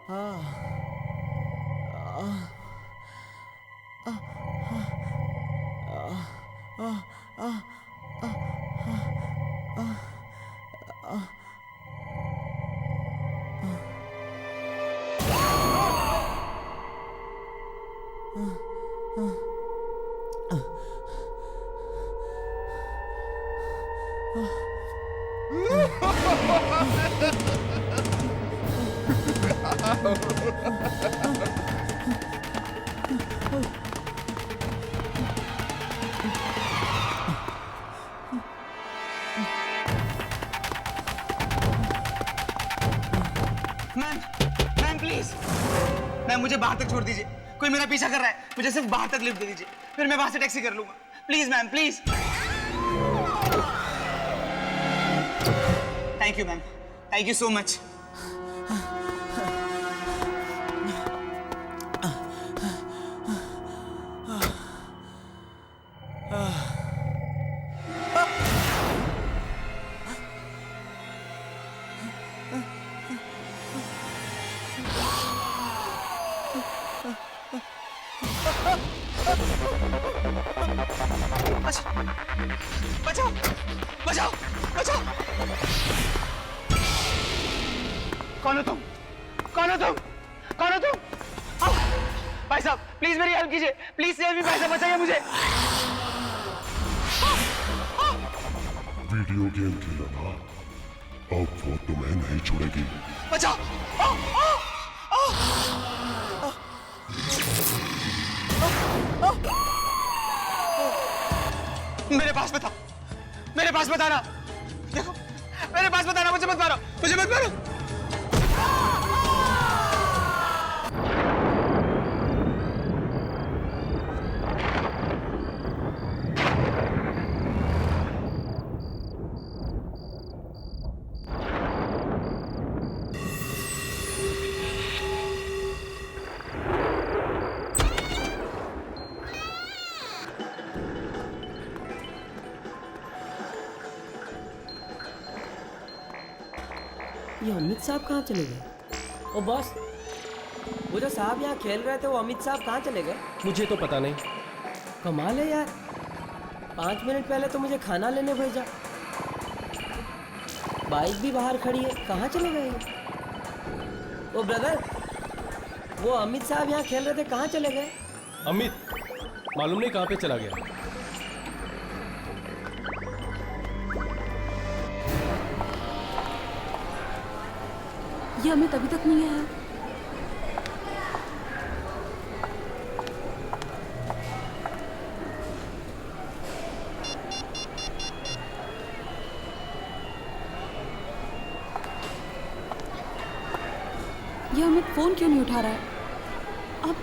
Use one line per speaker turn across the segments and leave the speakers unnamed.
Ma'am please, ma'am मुझे बाहर तक छोड़ दीजिए। कोई मेरा पीछा कर रहा है, मुझे सिर्फ बाहर तक लिफ्ट दे दीजिए, फिर मैं वहां से टैक्सी कर लूंगा। Please ma'am, please. Thank you ma'am, thank you so much. बचाओ बचाओ बचाओ। कौन हो तुम? कौन हो तुम? कौन हो तुम? भाई साहब प्लीज मेरी हेल्प कीजिए, प्लीज सेव मी, भाई साहब बचाइए मुझे।
वीडियो गेम खेला ना, अब वो तुम्हें नहीं छोड़ेगी।
बचाओ। मेरे पास बता, मेरे पास बताना। देखो मेरे पास बताना, मुझे मत मारो, मुझे मत मारो।
ये अमित साहब कहाँ चले गए? ओ बॉस, वो जो साहब यहाँ खेल रहे थे वो अमित साहब कहाँ चले गए?
मुझे तो पता नहीं।
कमाल है यार, 5 मिनट पहले तो मुझे खाना लेने भेजा, बाइक भी बाहर खड़ी है, कहाँ चले गए? ओ ब्रदर, वो अमित साहब यहाँ खेल रहे थे, कहाँ चले गए?
अमित मालूम नहीं कहाँ पे चला गया।
ये अमित अभी तक नहीं आया। ये अमित फोन क्यों नहीं उठा रहा है? अब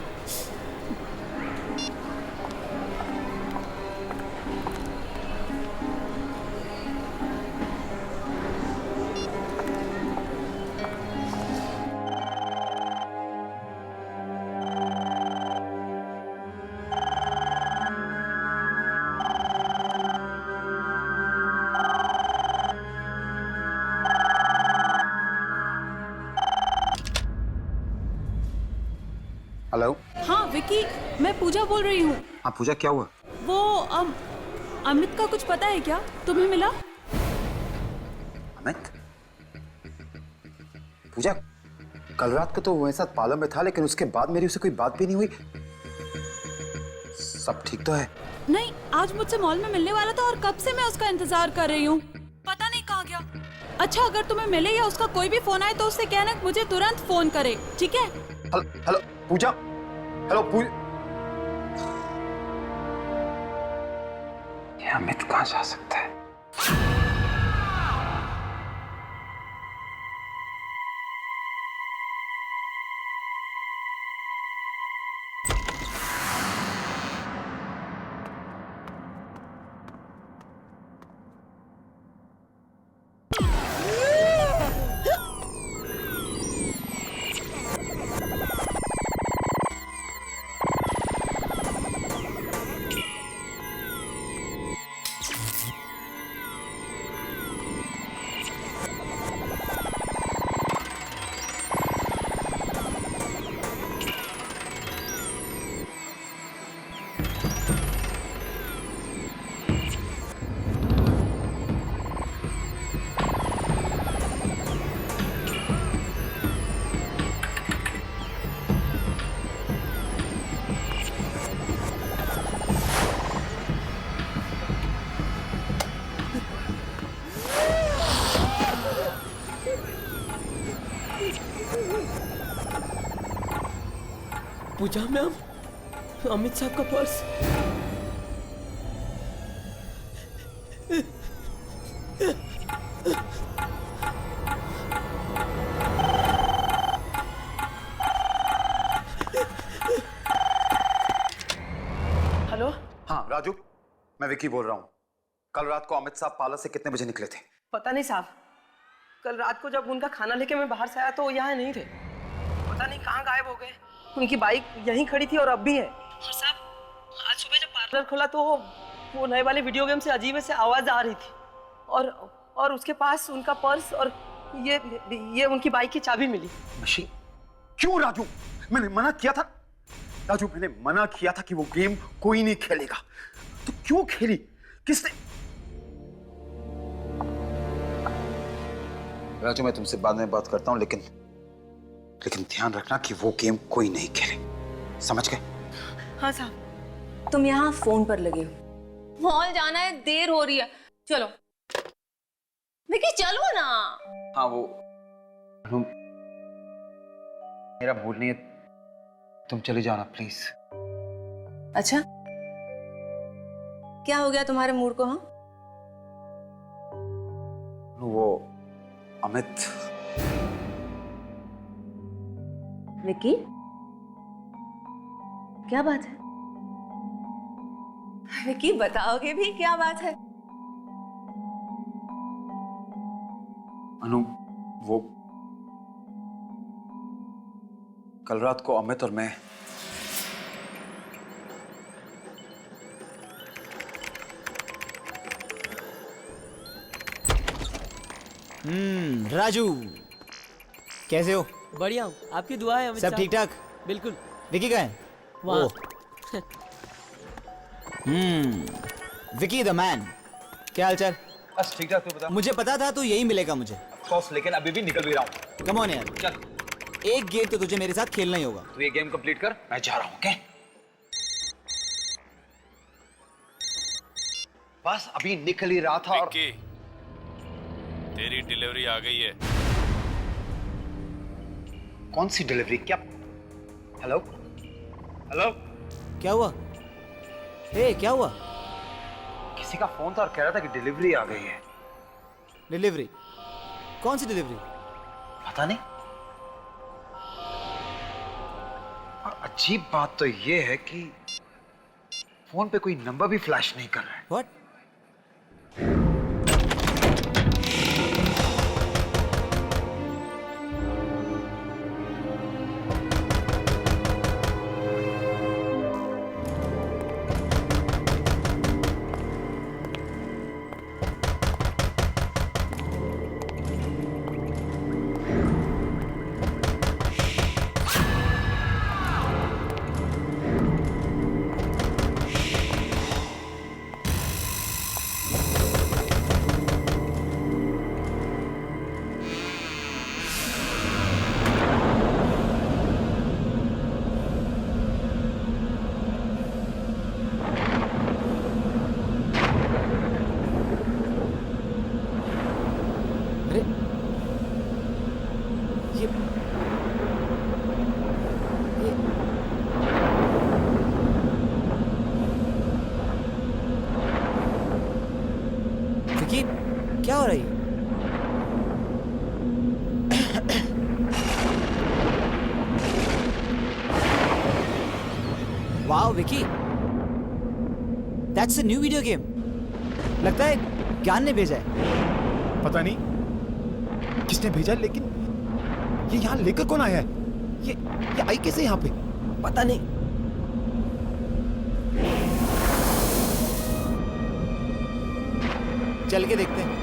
हेलो।
हाँ विकी, मैं पूजा बोल रही हूँ।
हाँ पूजा, क्या हुआ?
वो अमित का कुछ पता है क्या? तुम्हें मिला?
अमित? पूजा, कल रात को तो वो मेरे साथ पार्लर में था, लेकिन उसके बाद मेरी उससे कोई बात भी नहीं हुई। सब ठीक तो है?
नहीं, आज मुझसे मॉल में मिलने वाला था और कब से मैं उसका इंतजार कर रही हूँ। पता नहीं कहाँ गया। अच्छा, अगर तुम्हें मिले या उसका कोई भी फोन आए तो उससे कहना मुझे तुरंत फोन करे, ठीक है?
हेलो पूजा, हेलो पूजा। ये अमित कहाँ जा सकता है?
पूजा मैम, अमित साहब का पर्स। हेलो।
हाँ राजू, मैं विकी बोल रहा हूँ। कल रात को अमित साहब पार्लर से कितने बजे निकले थे?
पता नहीं साहब, कल रात को जब उनका खाना लेके मैं बाहर से आया तो वो यहाँ नहीं थे। पता नहीं कहाँ गायब हो गए। उनकी बाइक यहीं खड़ी थी और अब भी है। और साहब, आज सुबह जब पार्लर खोला तो वो नए वाले वीडियो गेम से अजीब से आवाज आ रही थी और उसके पास उनका पर्स और ये उनकी बाइक की चाबी मिली।
मशीन? क्यों राजू? मैंने मना किया था राजू, मैंने मना किया था कि वो गेम कोई नहीं खेलेगा। तो क्यों खेली? किसने? राजू, मैं तुमसे बाद में बात करता हूँ, लेकिन ध्यान रखना कि वो गेम कोई नहीं खेले, समझ गए?
हाँ साहब।
तुम यहाँ फोन पर लगे हो, मॉल जाना है, देर हो रही है, चलो विकी चलो ना।
हाँ वो मेरा मूड नहीं है, तुम चली जाओ ना प्लीज।
अच्छा क्या हो गया तुम्हारे मूड को? हाँ
वो अमित।
विकी क्या बात है? विकी बताओगे भी क्या बात है?
अनु, वो कल रात को अमित और मैं
राजू कैसे हो?
बढ़िया हूँ, आपकी दुआ है अमित
सब
साहब।
ठीक ठाक?
बिल्कुल।
विकी कहाँ है?
वहाँ।
ओह। विकी द मैन, क्या हालचाल?
बस ठीक ठाक। तू बता।
मुझे पता था तू यही मिलेगा मुझे।
बॉस, लेकिन अभी भी निकल भी रहा हूँ।
कम ऑन यार,
चल
एक गेम तो तुझे मेरे साथ खेलना ही होगा।
तू ये गेम कंप्लीट कर, मैं जा रहा हूँ। ओके बस अभी निकल ही रहा था और
विक्की, तेरी डिलीवरी आ गई है।
कौन सी डिलीवरी? क्या? हेलो हेलो,
क्या हुआ? हे क्या हुआ?
किसी का फोन था और कह रहा था कि डिलीवरी आ गई है।
डिलीवरी? कौन सी डिलीवरी?
पता नहीं। और अजीब बात तो ये है कि फोन पे कोई नंबर भी फ्लैश नहीं कर रहा है।
व्हाट? अरे ये विकी क्या हो रही है? Wow Vicky, that's a new video game. लगता है ज्ञान ने भेजा है।
पता नहीं किसने भेजा, लेकिन ये यहाँ लेकर कौन आया है? ये आई कैसे यहाँ पे?
पता नहीं।
चल के देखते हैं।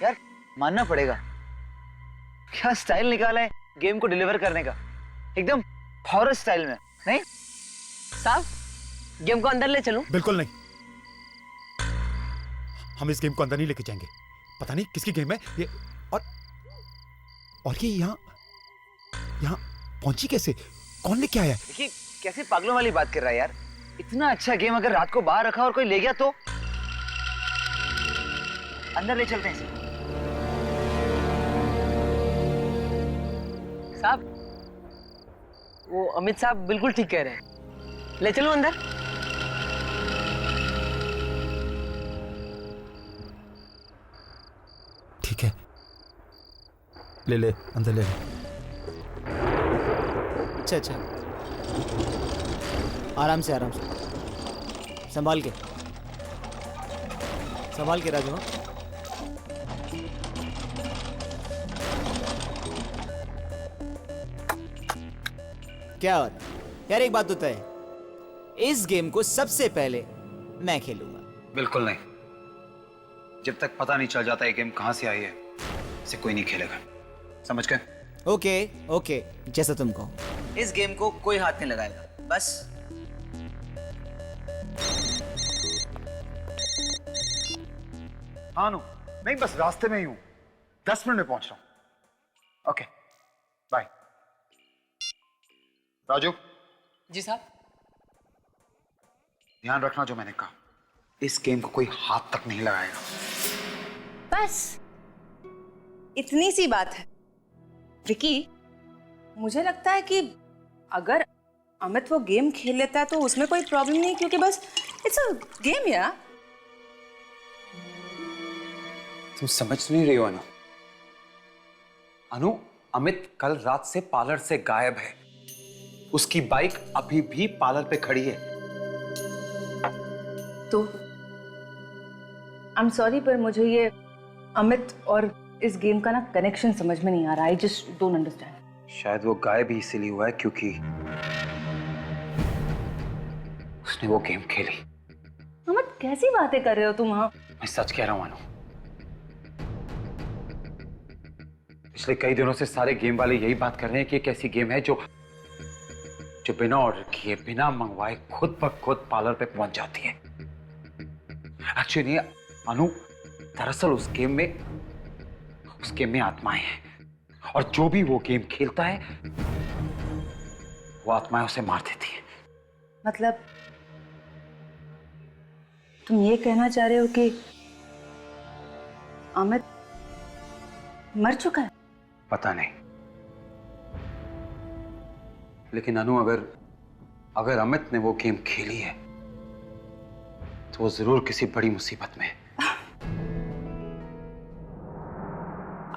यार मानना पड़ेगा, क्या स्टाइल निकाला है गेम को डिलीवर करने का, एकदम हॉरर स्टाइल में। नहीं
साहब, गेम को अंदर ले चलूं?
बिल्कुल नहीं, हम इस गेम को अंदर नहीं लेके जाएंगे। पता नहीं किसकी गेम है ये, और ये यहाँ यहाँ पहुंची कैसे? कौन लेके आया?
देखिए कैसे पागलों वाली बात कर रहा है यार। इतना अच्छा गेम अगर रात को बाहर रखा और कोई ले गया तो? अंदर ले चलते हैं इसे।
साहब, वो अमित साहब बिल्कुल ठीक कह रहे हैं, ले चलो अंदर।
ठीक है, ले ले अंदर ले ले।
अच्छा अच्छा, आराम से संभाल के राजू। हाँ? क्या बात यार, एक बात होता है, इस गेम को सबसे पहले मैं खेलूंगा।
बिल्कुल नहीं, जब तक पता नहीं चल जाता ये गेम कहां से आई है इसे कोई नहीं खेलेगा, समझ गए?
ओके ओके, जैसा तुम कहो।
इस गेम को कोई हाथ नहीं लगाएगा, बस। हाँ नु, नहीं बस रास्ते में ही हूं, 10 मिनट में पहुंच रहा हूं। Okay bye. राजू
जी साहब।
ध्यान रखना जो मैंने कहा, इस गेम को कोई हाथ तक नहीं लगाएगा।
बस इतनी सी बात है। विकी, मुझे लगता है कि अगर अमित वो गेम खेल लेता है तो उसमें कोई प्रॉब्लम नहीं, क्योंकि बस इट्स अ गेम यार।
तुम समझ नहीं रही हो अनु। अनु, अमित कल रात से पार्लर से गायब है। उसकी बाइक अभी भी पार्लर पे खड़ी है।
तो आई एम सॉरी, पर मुझे ये अमित और इस गेम का ना कनेक्शन समझ में नहीं आ रहा। I just don't understand.
शायद वो गायब ही इसीलिए हुआ है क्योंकि उसने वो गेम खेली।
अमित, कैसी बातें कर रहे हो तुम? वहां
मैं सच कह रहा हूं अनु। पिछले कई दिनों से सारे गेम वाले यही बात कर रहे हैं कि एक ऐसी गेम है जो बिना ऑर्डर किए, बिना मंगवाए खुद ब खुद पार्लर पे पहुंच जाती है। एक्चुअली अनु, दरअसल उस गेम में आत्माएं हैं, और जो भी वो गेम खेलता है वो आत्माएं उसे मार देती है।
मतलब तुम ये कहना चाह रहे हो कि अमित मर चुका है?
पता नहीं, लेकिन अनु अगर अमित ने वो गेम खेली है तो वो जरूर किसी बड़ी मुसीबत में है।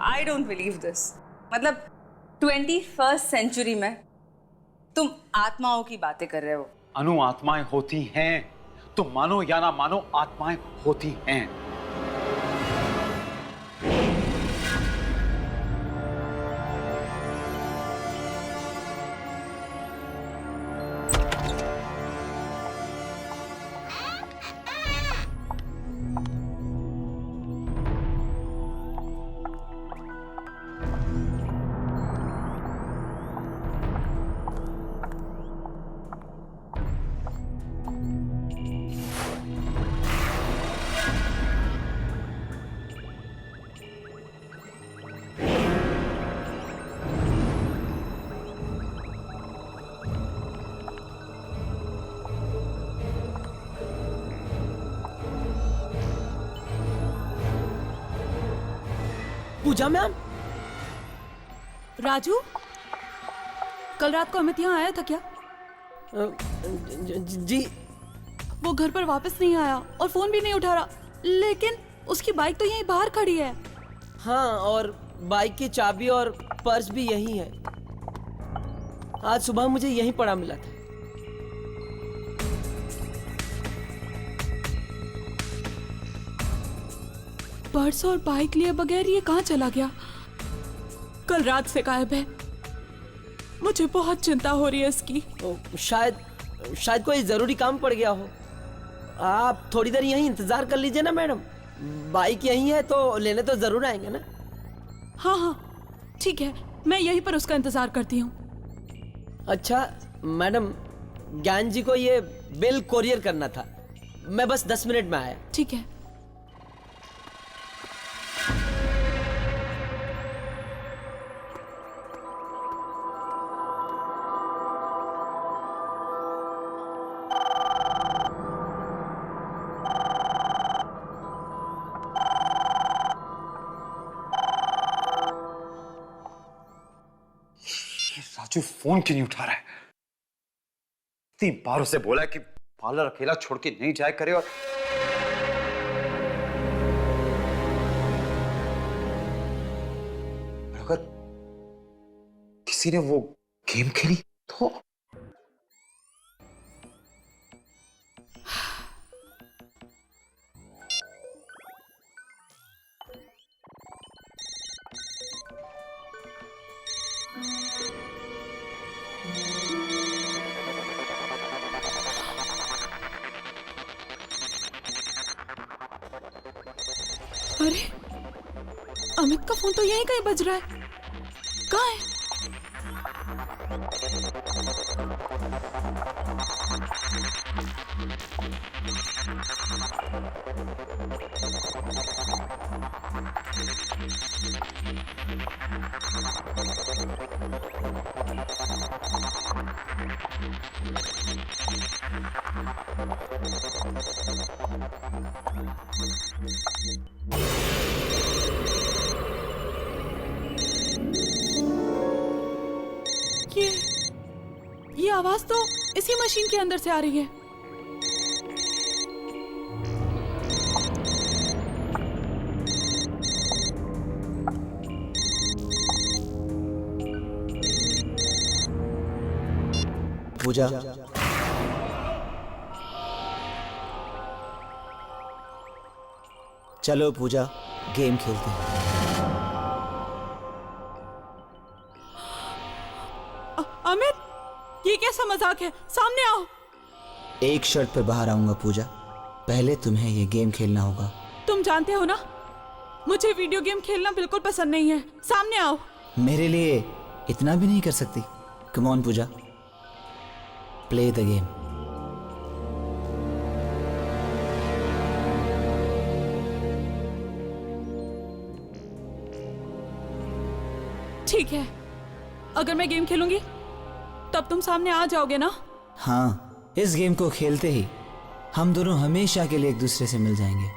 I don't believe this. मतलब 21st सेंचुरी में तुम आत्माओं की बातें कर रहे हो?
अनु, आत्माएं होती हैं, तुम मानो या ना मानो, आत्माएं होती हैं।
पूजा मैम।
राजू, कल रात को अमित यहाँ आया था क्या?
जी।
वो घर पर वापस नहीं आया और फोन भी नहीं उठा रहा, लेकिन उसकी बाइक तो यहीं बाहर खड़ी है।
हाँ, और बाइक की चाबी और पर्स भी यहीं है। आज सुबह मुझे यहीं पड़ा मिला था।
पर्स और बाइक लिए बगैर ये कहाँ चला गया? कल रात से गायब है। मुझे बहुत चिंता हो रही है इसकी।
शायद कोई जरूरी काम पड़ गया हो। आप थोड़ी देर यहीं इंतजार कर लीजिए ना मैडम, बाइक यहीं है तो लेने तो जरूर आएंगे ना।
हाँ हाँ ठीक है, मैं यहीं पर उसका इंतजार करती हूँ।
अच्छा मैडम, ज्ञान जी को ये बिल कोरियर करना था, मैं बस 10 मिनट में आया।
ठीक है।
राजू फोन क्यों नहीं उठा रहा है? इतनी बार उसे बोला कि पार्लर अकेला छोड़ के नहीं जाया करे, और अगर किसी ने वो गेम खेली तो
अरे अमित का फोन तो यहीं कहीं बज रहा है। कहाँ है? ये आवाज तो इसी मशीन के अंदर से आ रही है।
पूजा, चलो पूजा गेम खेलते हैं।
अमित, ये कैसा मजाक है? सामने आओ।
एक शर्त पर बाहर आऊंगा पूजा, पहले तुम्हें ये गेम खेलना होगा।
तुम जानते हो ना, मुझे वीडियो गेम खेलना बिल्कुल पसंद नहीं है। सामने आओ।
मेरे लिए इतना भी नहीं कर सकती? Come on Pooja, play the game.
ठीक है, अगर मैं गेम खेलूंगी तब तुम सामने आ जाओगे ना?
हाँ, इस गेम को खेलते ही हम दोनों हमेशा के लिए एक दूसरे से मिल जाएंगे।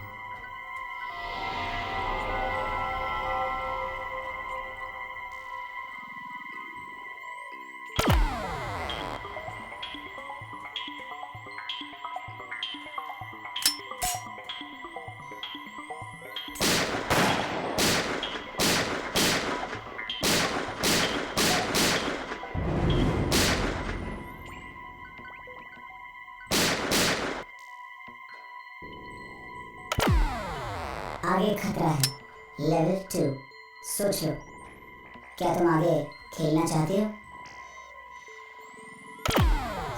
आगे खतरा है, लेवल 2। सोच लो, क्या तुम आगे खेलना चाहते हो?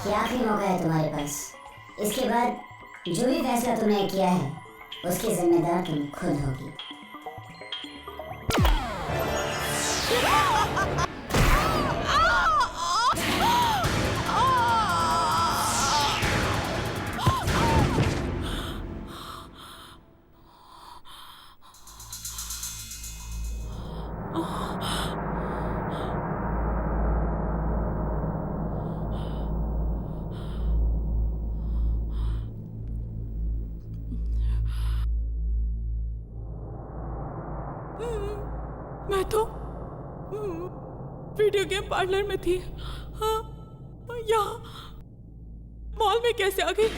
ये आखिरी मौका है तुम्हारे पास। इसके बाद जो भी फैसला तुमने किया है उसकी जिम्मेदार तुम खुद होगी।
मैं तो वीडियो गेम पार्लर में थी। हाँ, यहाँ मॉल में कैसे आ गई?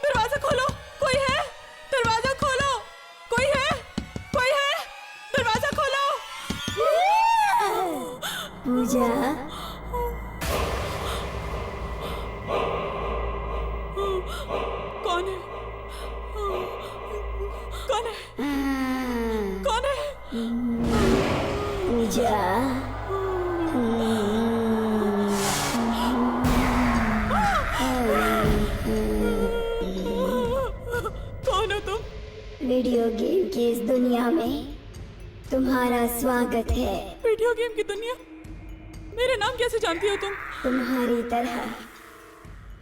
दरवाजा खोलो, कोई है? दरवाजा खोलो, कोई है? कोई है? दरवाजा खोलो।
पूजा,
कौन है? कौन है? कौन है?
पूजा,
कौन हो तुम?
वीडियो गेम की इस दुनिया में तुम्हारा स्वागत है।
वीडियो गेम की दुनिया? मेरे नाम कैसे जानती हो तुम?
तुम्हारी तरह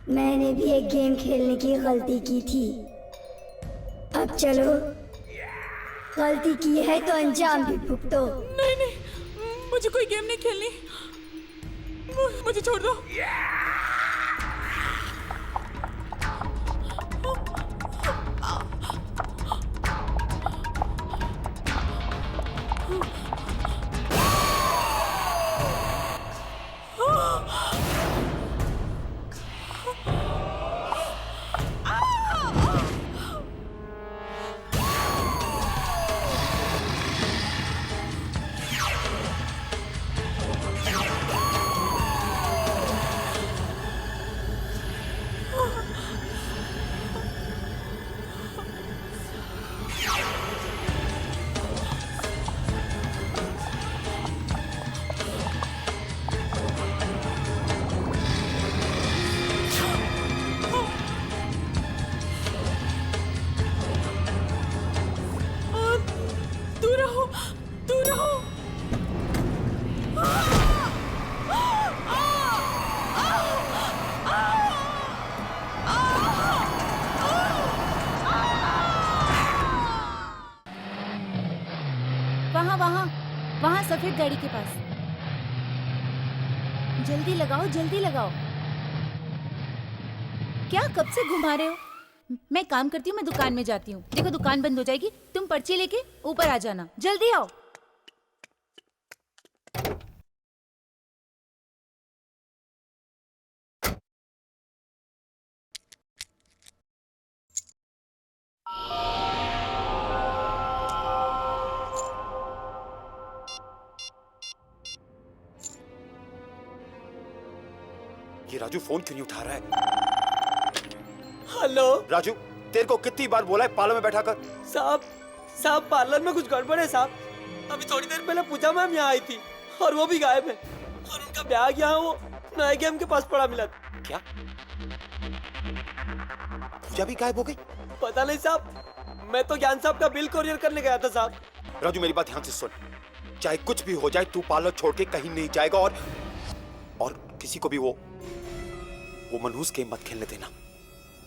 मैंने भी एक गेम खेलने की गलती की थी। अब चलो गलती की है तो अंजाम भी भुगतो।
नहीं नहीं, मुझे कोई गेम नहीं खेलनी, मुझे छोड़ दो। दूर रहो, दूर रहो।
वहाँ वहाँ वहाँ सफेद गाड़ी के पास। जल्दी लगाओ, जल्दी लगाओ। क्या कब से घुमा रहे हो? मैं काम करती हूँ, मैं दुकान में जाती हूँ। देखो दुकान बंद हो जाएगी, तुम पर्ची लेके ऊपर आ जाना। जल्दी आओ।
ये राजू फोन क्यों नहीं उठा रहा है?
हेलो
राजू, तेरे को कितनी बार बोला है पार्लर में बैठा कर?
साहब पार्लर में कुछ गड़बड़ है साहब। अभी थोड़ी देर पहले पूजा मैम यहाँ आई थी और वो भी गायब है, और उनका बैग यहाँ वो नए गेम के पास पड़ा मिला।
क्या? पूजा भी गायब हो गई?
पता नहीं साहब, मैं तो ज्ञान साहब का बिल कोरियर करने गया था साहब।
राजू मेरी बात ध्यान से सुन, चाहे कुछ भी हो जाए तू पार्लर छोड़ के कहीं नहीं जाएगा, और किसी को भी वो मनहूस गेम मत खेलने देना,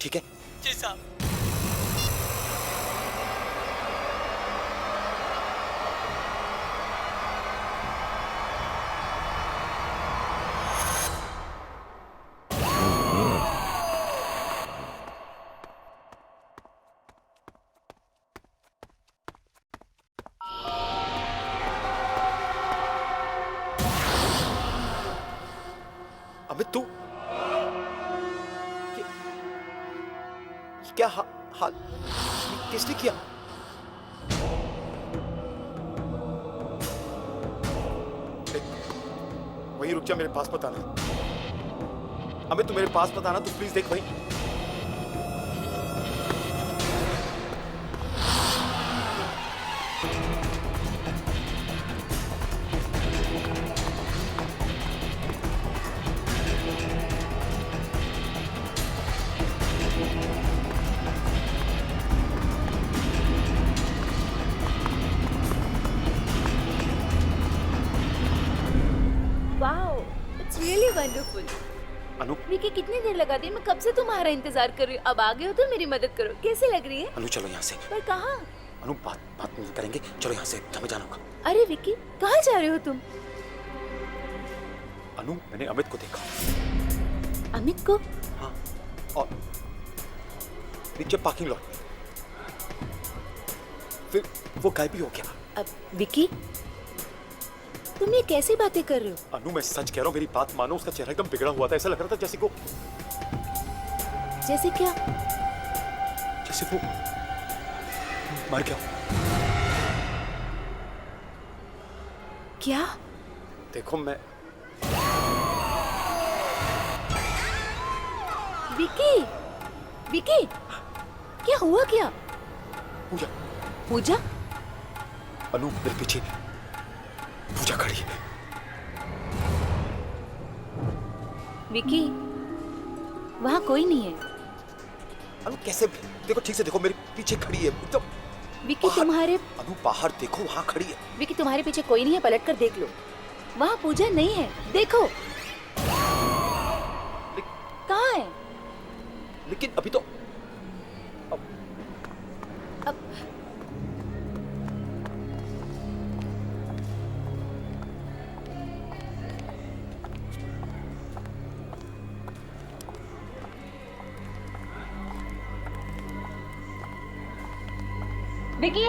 ठीक है?
जी साहब।
अमित तू क्या हाल किसने किया? वहीं रुक जा, मेरे पास मत आना। अमित तू मेरे पास मत आना, तू प्लीज देख वहीं।
Really wonderful.
अनु,
विकी कितनी देर लगा दी? मैं कब से तुम्हारा इंतजार कर रही हूँ। अब आ गए हो तो मेरी मदद करो। कैसे लग रही है?
अनु चलो यहाँ से।
पर कहाँ?
अनु बात नहीं करेंगे, चलो यहाँ से, हमें जाना होगा।
अरे विकी कहाँ जा रहे हो तुम?
अनु मैंने अमित को देखा।
अमित को?
हाँ, और नीचे पार्किंग लॉट में, फिर वो गायब भी हो गया।
अब विकी तुम ये कैसी बातें कर रहे हो?
अनु मैं सच कह रहा हूँ, मेरी बात मानो, उसका चेहरा एकदम बिगड़ा हुआ था, ऐसा लग रहा था जैसे
क्या?
जैसे वो मर गया।
क्या?
देखो मैं
विकी क्या हुआ? क्या पूजा?
अनु मेरे पीछे पूजा खड़ी है।
विकी वहाँ कोई नहीं है।
अनु कैसे? देखो ठीक से देखो, मेरे पीछे खड़ी है एकदम।
विकी तुम्हारे
अनु बाहर देखो, वहाँ खड़ी है।
विकी तुम्हारे पीछे कोई नहीं है, पलट कर देख लो। वहाँ पूजा नहीं है, देखो। कहाँ है?
लेकिन अभी तो
विकी,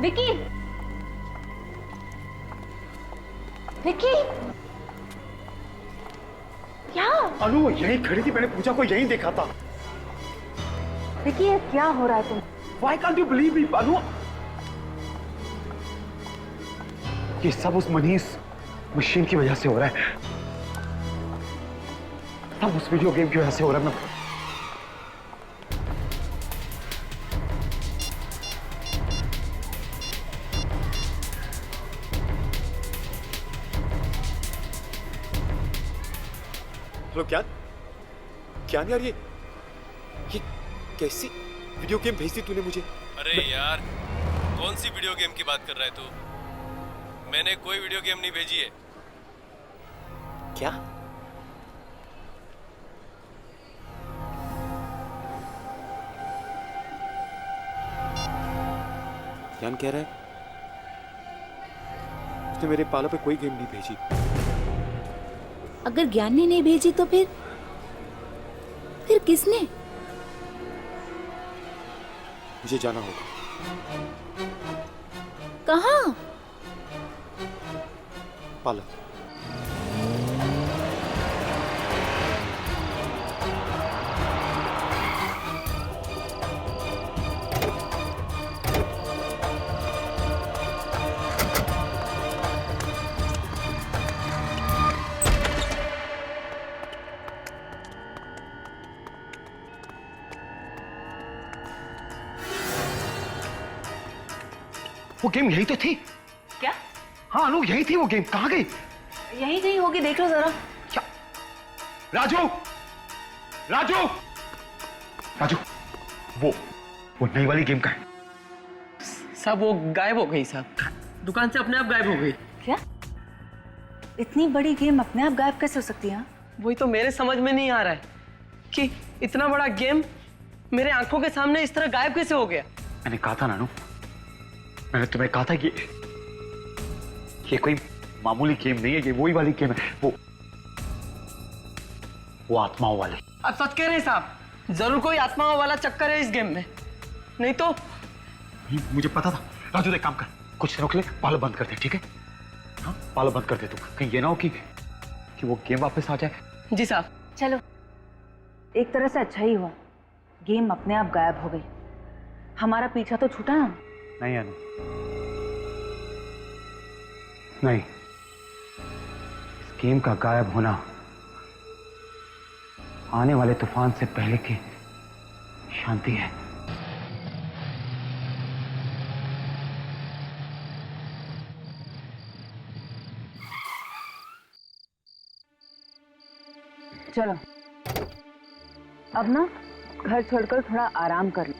विकी, विकी, क्या?
अनु वो यहीं खड़ी थी, मैंने पूजा को यहीं देखा था।
विकी, ये क्या हो रहा है तुम?
Why can't you believe me, अनु? ये सब उस मनीष मशीन की वजह से हो रहा है। सब उस वीडियो गेम की वजह से हो रहा है। मैं हेलो क्या यार, ये कैसी वीडियो गेम भेजी तूने मुझे?
अरे यार, कौन सी वीडियो गेम की बात कर रहा है तू? मैंने कोई वीडियो गेम नहीं भेजी है।
क्या? ज्ञान कह रहा है उसने मेरे पाला पे कोई गेम नहीं भेजी।
अगर ज्ञान ने नहीं भेजी तो फिर किसने?
मुझे जाना होगा।
कहाँ?
पाला। वो गेम यही तो थी।
क्या?
हाँ अनु, यही थी वो गेम। कहाँ गई?
यही कहीं होगी, देख लो जरा।
क्या? राजू, राजू, राजू, वो नई वाली गेम का है।
सब वो गायब हो गई साहब, दुकान से अपने आप गायब हो गई।
क्या? इतनी बड़ी गेम अपने आप गायब कैसे हो सकती है?
वही तो मेरे समझ में नहीं आ रहा है कि इतना बड़ा गेम मेरे आंखों के सामने इस तरह गायब कैसे हो गया।
मैंने कहा था नानू, मैंने तुम्हें कहा था कि ये कोई मामूली गेम नहीं है, ये वही वाली गेम है, वो आत्माओं वाली।
आप सच कह रहे हैं साहब? जरूर कोई आत्माओं वाला चक्कर है इस गेम में, नहीं तो।
मुझे पता था। राजू एक काम कर, कुछ दिनों के लिए पालो बंद कर दे, ठीक है? हाँ पालो बंद कर दे तू, कहीं ये ना हो कि वो गेम वापस आ जाए।
जी साहब।
चलो, एक तरह से अच्छा ही हुआ, गेम अपने आप गायब हो गई। हमारा पीछा तो छूटा ना।
नहीं अनु, नहीं, इस गेम का गायब होना आने वाले तूफान से पहले की शांति है।
चलो अब ना घर छोड़कर थोड़ा आराम कर लो।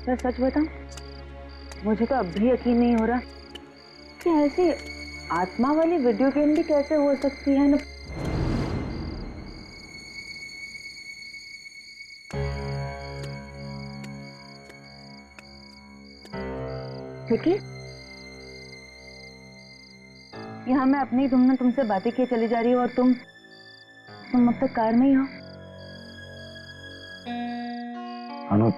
मैं सच बताऊं, मुझे तो अब भी यकीन नहीं हो रहा कि ऐसी आत्मा वाली वीडियो गेम भी कैसे हो सकती है ना। विकी, यहाँ मैं अपनी धुन में तुमसे बातें किए चली जा रही हूँ और तुम अब तक कार में ही हो।
अनु,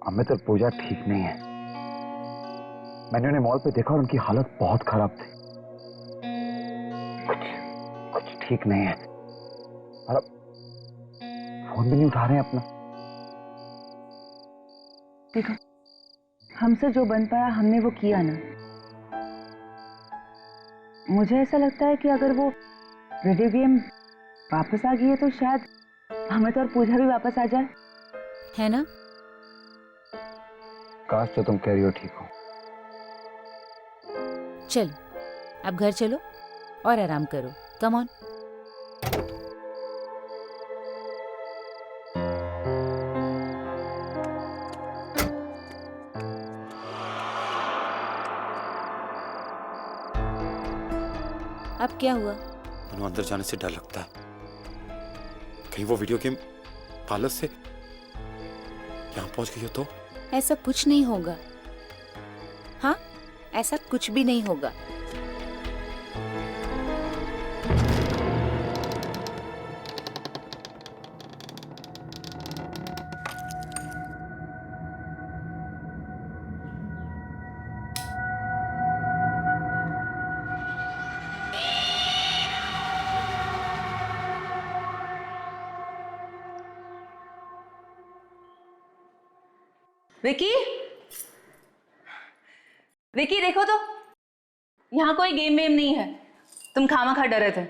अमित और पूजा ठीक नहीं है। मैंने उन्हें मॉल पे देखा और उनकी हालत बहुत खराब थी। कुछ ठीक नहीं है। और अब फोन भी नहीं उठा रहे हैं अपना।
देखो, हमसे जो बन पाया हमने वो किया ना। मुझे ऐसा लगता है कि अगर वो वीडियो गेम वापस आ गई है तो शायद अमित और पूजा भी वापस आ जाए,
है ना?
काश तो तुम कह रही हो ठीक हो।
चलो, अब घर चलो और आराम करो। Come on. अब क्या हुआ?
अनु, अंदर जाने से डर लगता है, कहीं वो वीडियो गेम पार्लर से यहाँ पहुंच गई हो तो।
ऐसा कुछ नहीं होगा। हाँ, ऐसा कुछ भी नहीं होगा।
विकी, विकी देखो तो, यहाँ कोई गेम वेम नहीं है। तुम खामखा डरे थे।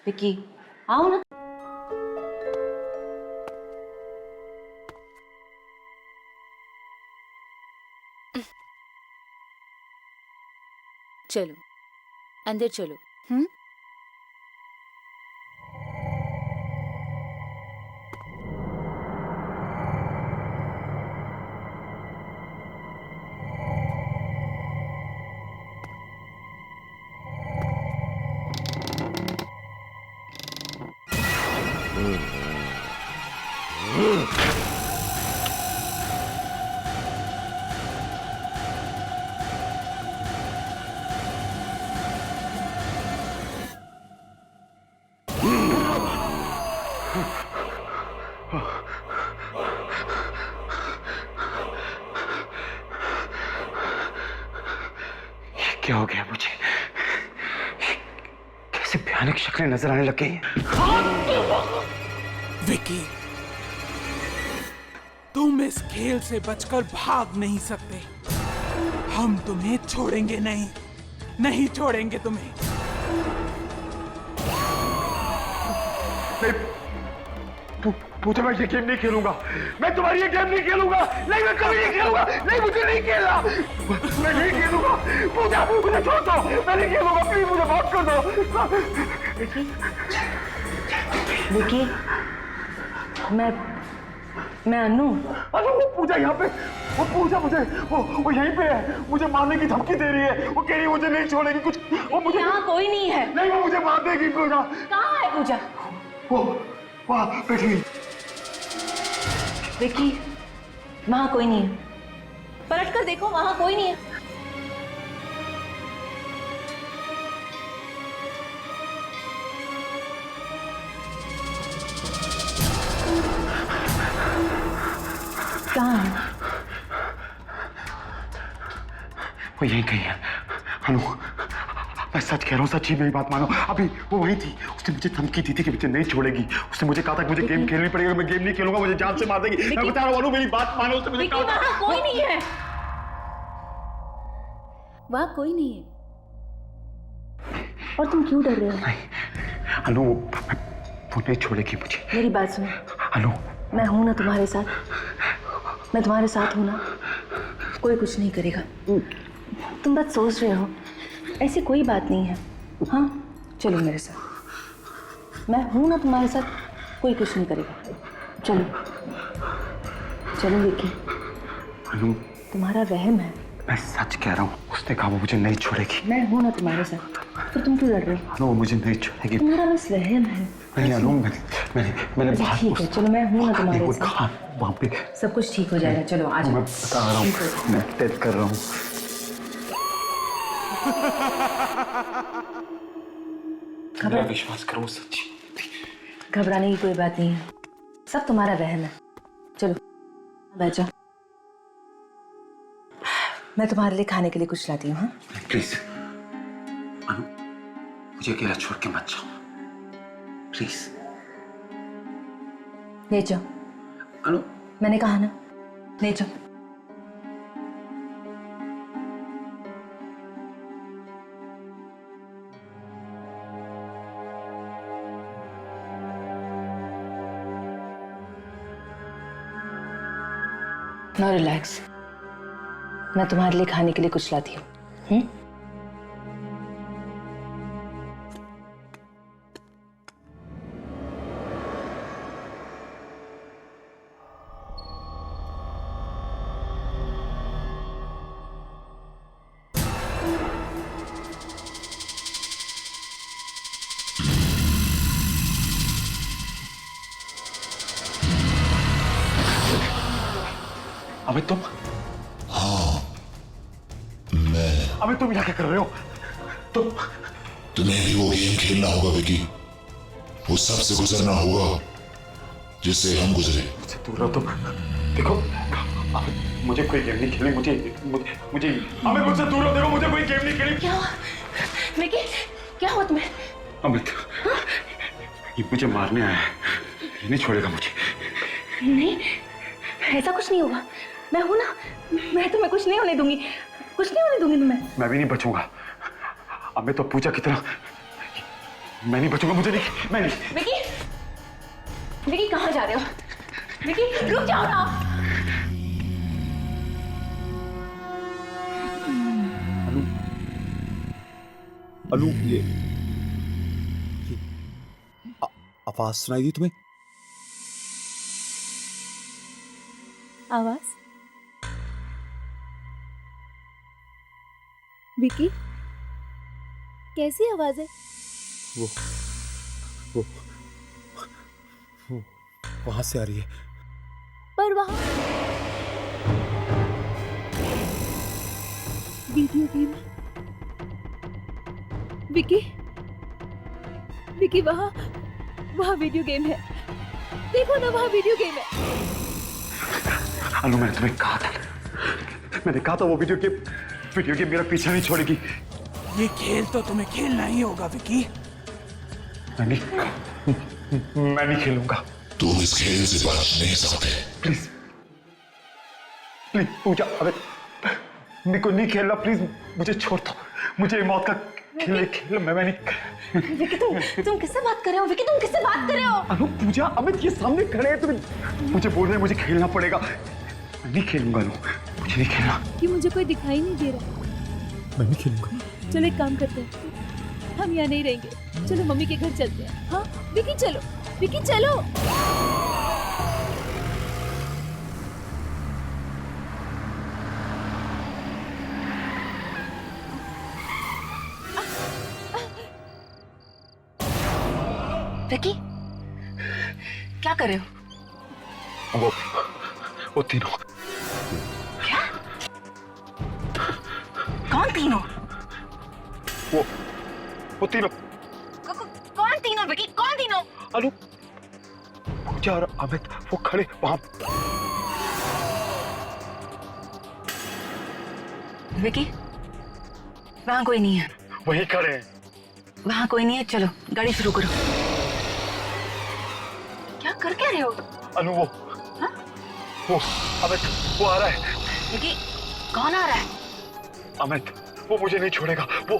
विकी आओ ना।
चलो अंदर चलो। हम्म।
क्या हो गया मुझे? कैसे भयानक शक्लें नजर आने लग गई हैं।
विकी, तुम इस खेल से बचकर भाग नहीं सकते। हम तुम्हें छोड़ेंगे नहीं, नहीं छोड़ेंगे तुम्हें।
पूजा, मैं ये गेम नहीं खेलूंगा। मैं तुम्हारी ये गेम नहीं खेलूंगा। नहीं, मैं कभी नहीं खेलूंगा। नहीं, मुझे नहीं खेलना। मैं नहीं खेलूंगा। पूजा, मुझे छोड़ दो। मैं नहीं खेलूंगा। प्लीज मुझे माफ कर दो।
विकी, मैं अनु।
अनु, वो पूजा यहाँ पे, वो पूजा मुझे, वो यहीं पे है। मुझे मारने की धमकी दे रही है। वो कह रही है मुझे नहीं छोड़ेगी कुछ। वो मुझे,
यहाँ कोई नहीं है।
नहीं, वो मुझे मार देगी। पूजा
कहाँ है पूजा?
वो वहाँ बैठी हुई।
विकी, वहाँ कोई नहीं है। पलट कर देखो, वहाँ कोई नहीं है। कहाँ है?
वो यहीं कहीं है। अनु, मैं सच कह रहा हूँ, सच्ची मेरी बात मानो। अभी वो वही थी। उसने मुझे धमकी दी थी कि मुझे नहीं छोड़ेगी। उसने मुझे कहा था कि मुझे गेम खेलनी पड़ेगी। मैं गेम नहीं खेलूंगा, मुझे जान से मार देगी। मैं बता रहा हूँ अनु, मेरी बात मानो। उसने मुझे कहा था।
वहाँ कोई नहीं है।
वहाँ कोई नहीं है। और तुम क्यों डर रहे हो?
नहीं अनु, वो नहीं छोड़ेगी मुझे।
मेरी बात सुनो
अनु,
मैं हूं ना तुम्हारे साथ। मैं तुम्हारे साथ हूं ना। कोई कुछ नहीं करेगा। तुम बस सोच रहे हो, ऐसी कोई बात नहीं है। हाँ, चलो मेरे साथ। मैं हूं ना तुम्हारे साथ, कोई कुछ नहीं करेगा। चलो चलो विकी।
अनु,
तुम्हारा वहम है।
मैं सच कह रहा हूँ। उसने कहा वो मुझे नहीं छोड़ेगी।
मैं हूं ना तुम्हारे साथ, फिर तुम क्यों लड़ रहे हो?
अनु, वो मुझे नहीं छोड़ेगी।
तुम्हारा बस वहम है।
नहीं अनु, मैंने बात।
ठीक है, चलो मैं हूं ना तुम्हारे साथ।
वहाँ पे
सब कुछ ठीक हो जाएगा। चलो आज
मैं बता रहा हूँ, मैं टेस्ट कर रहा हूँ। मेरा विश्वास करो, सच्ची।
घबराने की कोई बात नहीं है, सब तुम्हारा वहम है। चलो बैठ जाओ, मैं तुम्हारे लिए खाने के लिए कुछ लाती हूँ। हाँ
प्लीज अनु, मुझे अकेला छोड़ के मत जाओ प्लीज।
ले जाओ
अनु,
मैंने कहा ना, ले जाओ। नाउ रिलैक्स, मैं तुम्हारे लिए खाने के लिए कुछ लाती हूँ।
अबे तुम?
हाँ मैं।
अबे तुम यहाँ क्या कर रहे हो?
तुम्हें भी वो गेम खेलना होगा विकी। वो सबसे गुजरना होगा जिससे हम गुजरे।
मुझसे दूर रहो तुम। देखो मुझे कोई गेम नहीं खेलनी। मुझे अमित, मुझसे दूर रहो। देखो मुझे कोई गेम नहीं खेलनी।
क्या हुआ विकी? क्या हुआ तुम्हें?
अमित, ये मुझे मारने आया है। ये नहीं छोड़ेगा मुझे।
नहीं, ऐसा कुछ नहीं होगा। मैं हूं ना, मैं तुम्हें कुछ नहीं होने दूंगी, कुछ नहीं होने दूंगी तुम्हें।
मैं भी नहीं बचूंगा। अब मैं तो पूजा की तरह, मैं नहीं बचूंगा, मुझे नहीं, मैं नहीं।
विकी, विकी कहाँ जा रहे हो? विकी रुक जाओ ना।
अनु, ये आवाज सुनाई दी तुम्हें?
आवाज? विकी, कैसी आवाज है?
वो वहां से आ रही है।
पर वहां वीडियो गेम है। विकी, विकी वहां वीडियो गेम है। देखो ना, वहां वीडियो गेम है।
अनु, मैंने तुम्हें कहा था वो वीडियो गेम मेरा पीछा नहीं छोड़ेगी।
ये खेल तो तुम्हें खेलना ही होगा विकी।
मैं नहीं खेलूंगा।
तुम इस खेल से बच नहीं सकते।
प्लीज पूजा, अबे मेरे को नहीं खेलना, प्लीज मुझे छोड़ दो। मुझे मौत का खेल मैं नहीं।
विकी तुम किससे बात कर रहे हो? विकी तुम किससे बात कर रहे हो?
अनु, पूजा, अमित ये सामने खड़े हैं, तुम मुझे बोल रहे हैं मुझे खेलना पड़ेगा। मैं नहीं खेलूंगा अनु, मुझे नहीं खेलना।
कि मुझे कोई दिखाई नहीं दे रहा।
मैं नहीं खेलूंगा।
चलो एक काम करते हैं, हम यहाँ नहीं रहेंगे। चलो मम्मी के घर चलते हैं। हाँ विकी चलो, विकी चलो।
विकी क्या कर रहे हो?
वो तीनों।
क्या? कौन तीनों?
वो तीनों।
कौन तीनों विकी? कौन तीनों?
अनु, पूजा और अमित वो खड़े वहां।
विकी वहां कोई नहीं है।
वहीं खड़े हैं।
वहां कोई नहीं है, चलो गाड़ी शुरू करो। क्या कर क्या रहे हो?
अनु, वो अमित वो आ रहा है।
विकी कौन आ रहा है?
अमित वो मुझे नहीं छोड़ेगा। वो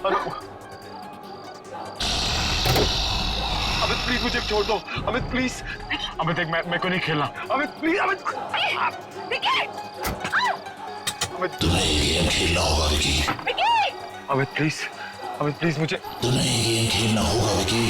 अनु, अमित प्लीज मुझे छोड़ दो। अमित प्लीज। अमित देख, मैं को नहीं खेलना। अमित प्लीज। अमित
तुम्हें ये गेम खेलना होगा विकी।
अमित प्लीज, अमित प्लीज मुझे।
तुम्हें ये गेम खेलना होगा विकी।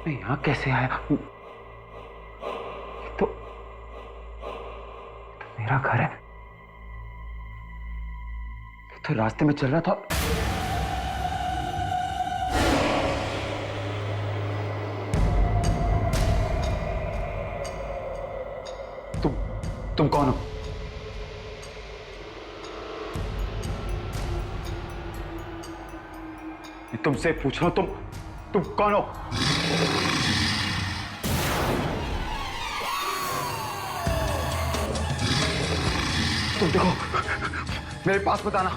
मैं यहाँ कैसे आया? तो मेरा घर है। तो रास्ते में चल रहा था। तुम कौन हो? मैं तुमसे पूछ रहा हूं, तुम कौन हो? तुम देखो, मेरे पास मत आना।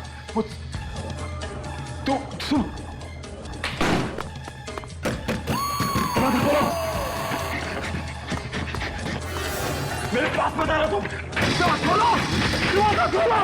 तू सुन, मेरे पास मत आना तुम।
खोलो, दरवाजा खोलो।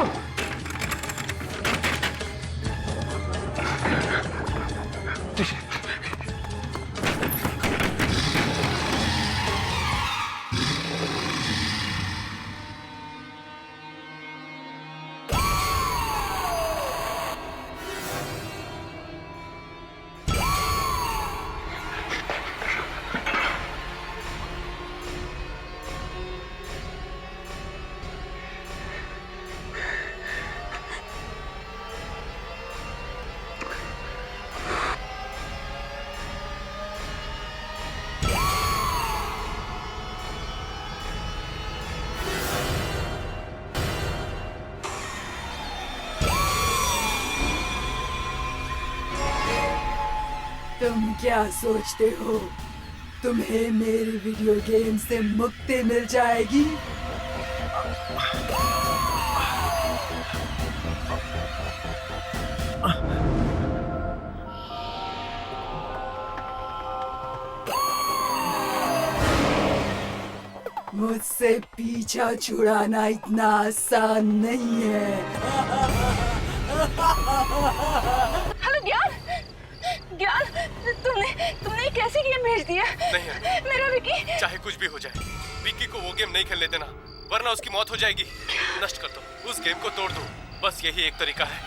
तुम क्या सोचते हो तुम्हें मेरी वीडियो गेम से मुक्ति मिल जाएगी? मुझसे पीछा छुड़ाना इतना आसान नहीं है।
हेलो ज्ञान, ज्ञान, तुमने कैसे गेम भेज दिया?
नहीं
मेरा विकी।
चाहे कुछ भी हो जाए, विक्की को वो गेम नहीं खेलने देना, वरना उसकी मौत हो जाएगी। नष्ट कर दो, उस गेम को तोड़ दो, बस यही एक तरीका है।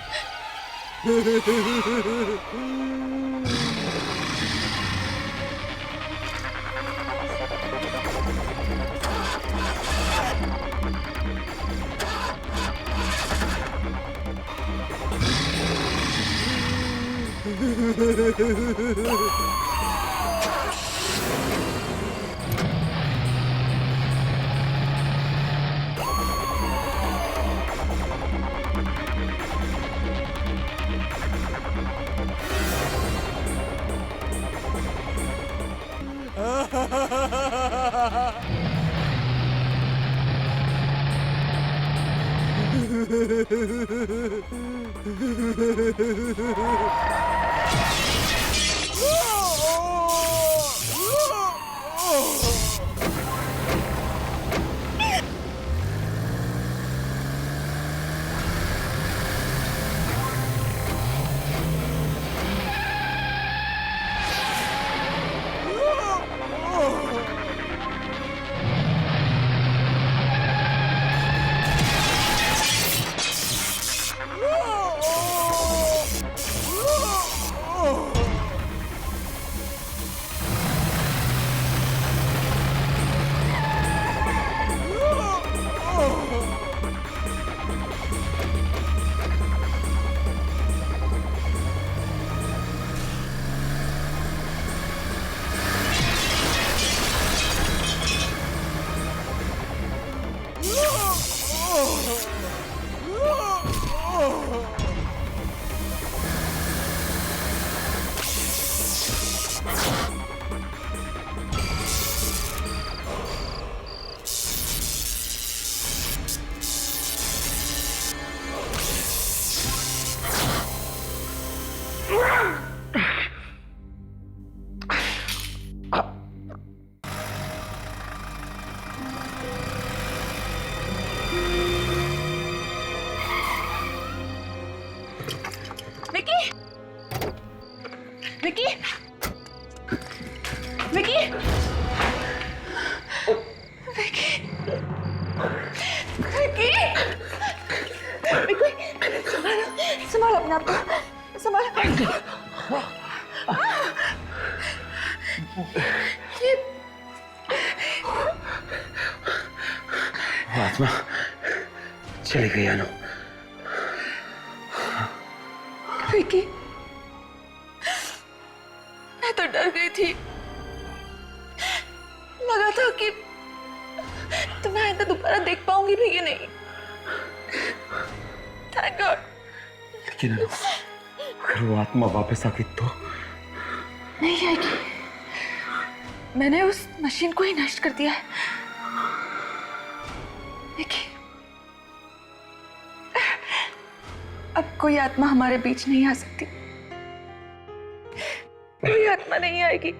संभाल अपने आप को, संभाल।
आत्मा चली गई अनु।
विकी, मैं तो डर गई थी, लगा था कि तुम्हें आइंदा दोबारा देख पाऊंगी भी कि नहीं। Thank God.
लेकिन अगर वो आत्मा वापस आ गई तो?
नहीं आएगी, मैंने उस मशीन को ही नष्ट कर दिया है। देखिए, अब कोई आत्मा हमारे बीच नहीं आ सकती, कोई आत्मा नहीं आएगी।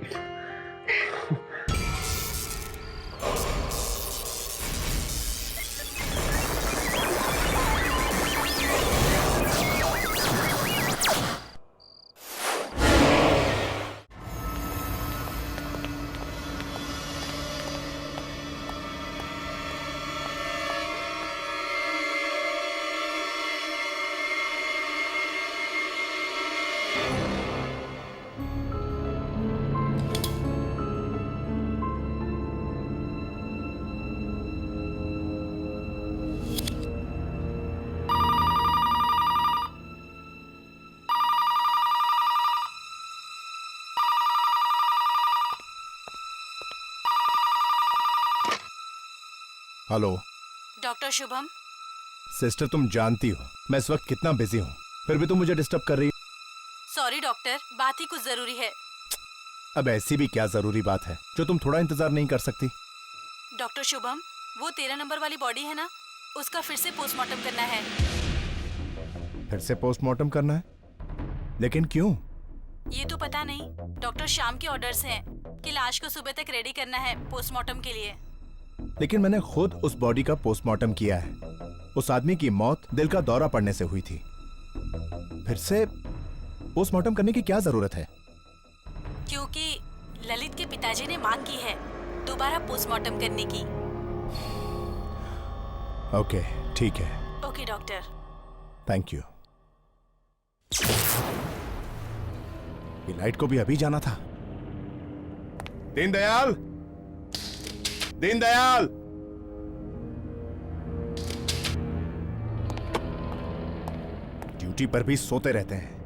Hello
doctor Shubham.
सिस्टर, तुम जानती हो मैं इस वक्त कितना बिजी हूँ, फिर भी तुम मुझे डिस्टर्ब कर रही हो।
सॉरी डॉक्टर, बात ही कुछ जरूरी है।
अब ऐसी भी क्या जरूरी बात है जो तुम थोड़ा इंतजार नहीं कर सकती?
डॉक्टर शुभम, वो 13 नंबर वाली बॉडी है ना, उसका फिर से पोस्टमार्टम करना है।
फिर से पोस्टमार्टम करना है? लेकिन क्यों?
ये तो पता नहीं, डॉक्टर श्याम के ऑर्डर्स हैं कि लाश को सुबह तक रेडी करना है पोस्टमार्टम के लिए।
लेकिन मैंने खुद उस बॉडी का पोस्टमार्टम किया है। उस आदमी की मौत दिल का दौरा पड़ने से हुई थी। फिर से पोस्टमार्टम करने की क्या जरूरत है?
क्योंकि ललित के पिताजी ने मांग की है दोबारा पोस्टमार्टम करने की।
ओके, ठीक है।
Okay doctor.
Thank you. ये लाइट को भी अभी जाना था। दीनदयाल, दीनदयाल, ड्यूटी पर भी सोते रहते हैं।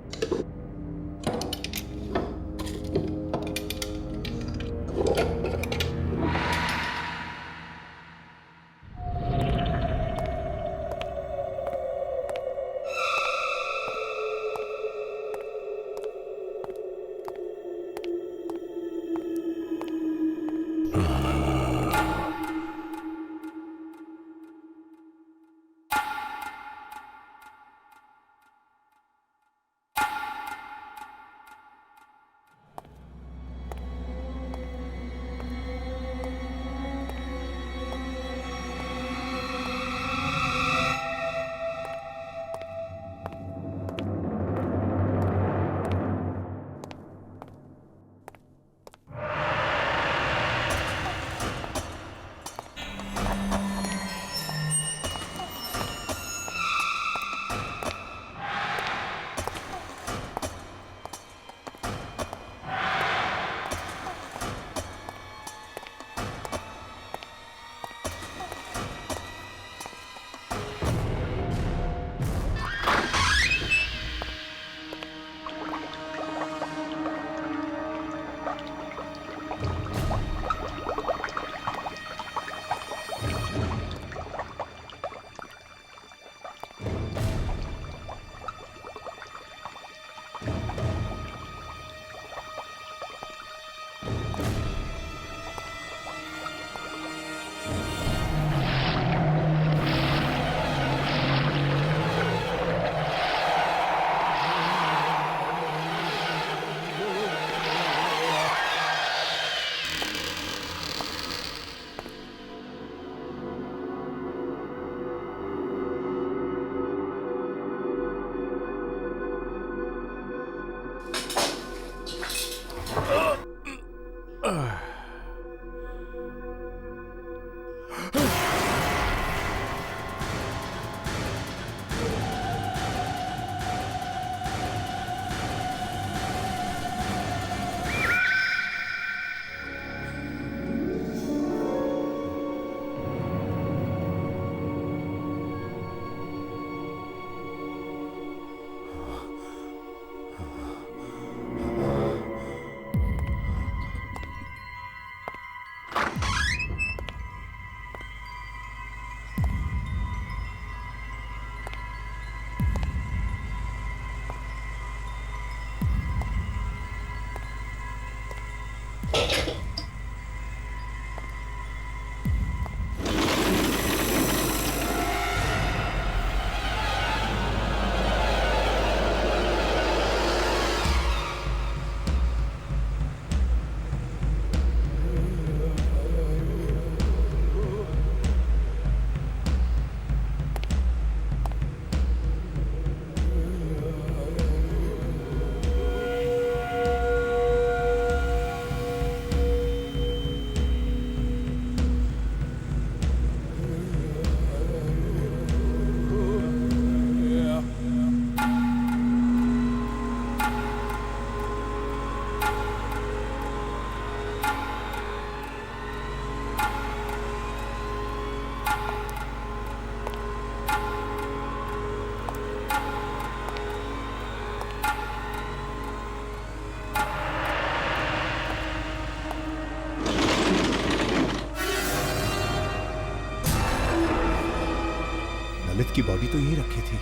ललित की बॉडी तो यही रखी थी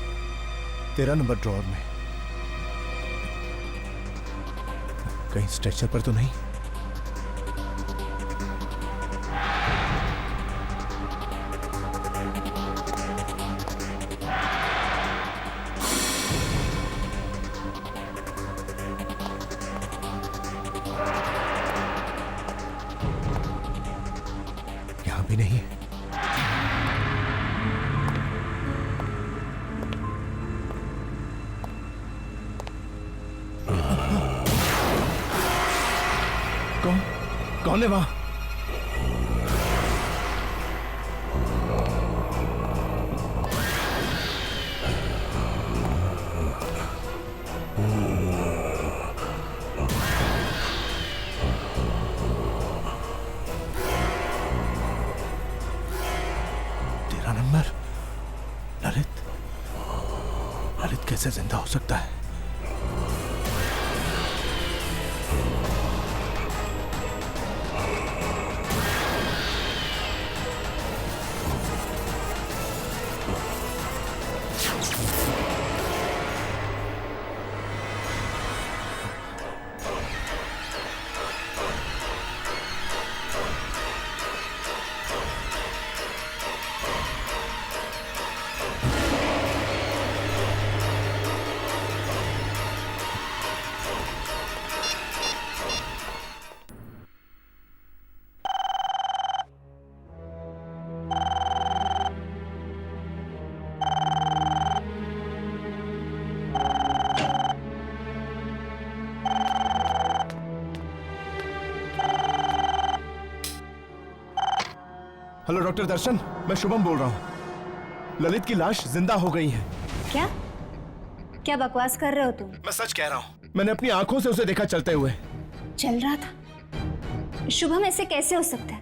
13 नंबर ड्रॉअर में। कहीं स्ट्रेचर पर तो नहीं? यहां भी नहीं है। कौन है वहां? तेरा नंबर। ललित कैसे जिंदा हो सकता है? हेलो डॉक्टर दर्शन, मैं शुभम बोल रहा हूँ। ललित की लाश जिंदा हो गई है।
क्या क्या बकवास कर रहे हो तुम?
मैं सच कह रहा हूँ, मैंने अपनी आंखों से उसे देखा चलते हुए।
चल रहा था? शुभम ऐसे कैसे हो सकता है?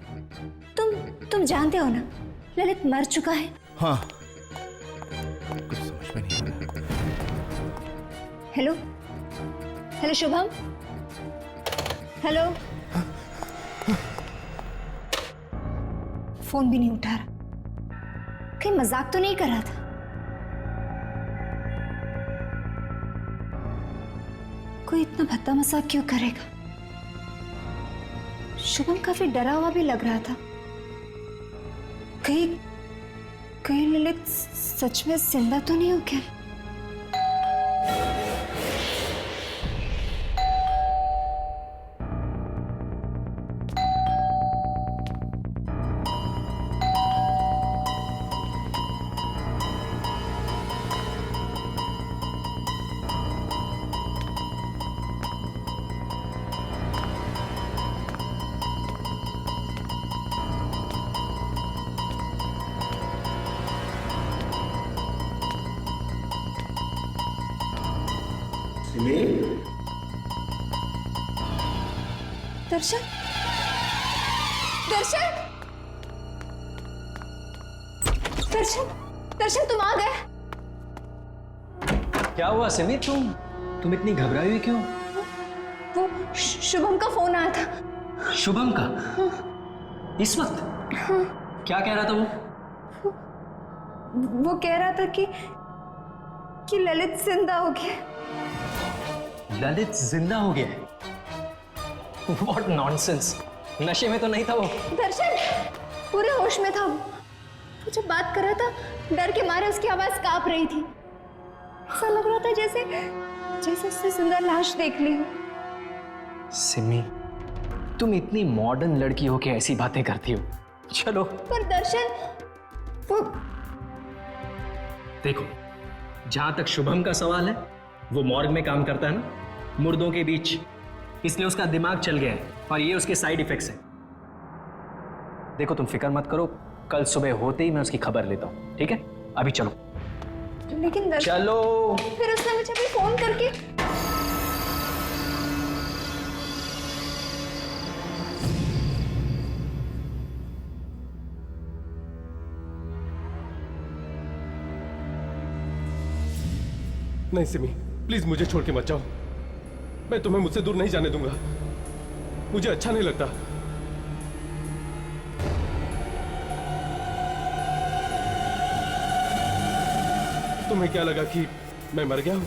तुम जानते हो ना ललित मर चुका है।
हाँ, कुछ समझ में नहीं आ रहा।
Hello Shubham, hello. फोन भी नहीं उठा रहा। कहीं मजाक तो नहीं कर रहा था? कोई इतना भद्दा मजाक क्यों करेगा? शुभम काफी डरा हुआ भी लग रहा था। कहीं ललित सच में जिंदा तो नहीं हो गया? दर्शन, दर्शन, दर्शन, दर्शन तुम आ गए।
क्या हुआ सिमी? तुम इतनी घबराई हुई क्यों?
वो शुभम का फोन आया था।
शुभम का?
हाँ।
इस वक्त?
हाँ।
क्या कह रहा था
वो कह रहा था कि ललित जिंदा हो गया।
ललित जिंदा हो गया? What nonsense! नशे में तो नहीं था वो।
दर्शन पूरे होश में था वो जब बात कर रहा था डर के मारे उसकी आवाज कांप रही थी। ऐसा लग रहा था जैसे उसने सुंदर लाश देख ली हो।
सिमी, तुम इतनी मॉडर्न लड़की हो के ऐसी बातें करती हो। चलो।
पर दर्शन वो
देखो, जहां तक शुभम का सवाल है, वो मॉर्ग में काम करता है ना, मुर्दों के बीच, इसलिए उसका दिमाग चल गया है और ये उसके साइड इफेक्ट्स हैं। देखो तुम फिक्र मत करो, कल सुबह होते ही मैं उसकी खबर लेता हूँ, ठीक है? अभी चलो।
लेकिन दर्शन,
चलो।
फिर उसने मुझे भी फोन करके
नहीं सिमी, प्लीज मुझे छोड़ के मत जाओ। मैं तुम्हें मुझसे दूर नहीं जाने दूंगा। मुझे अच्छा नहीं लगता। तुम्हें क्या लगा कि मैं मर गया हूं?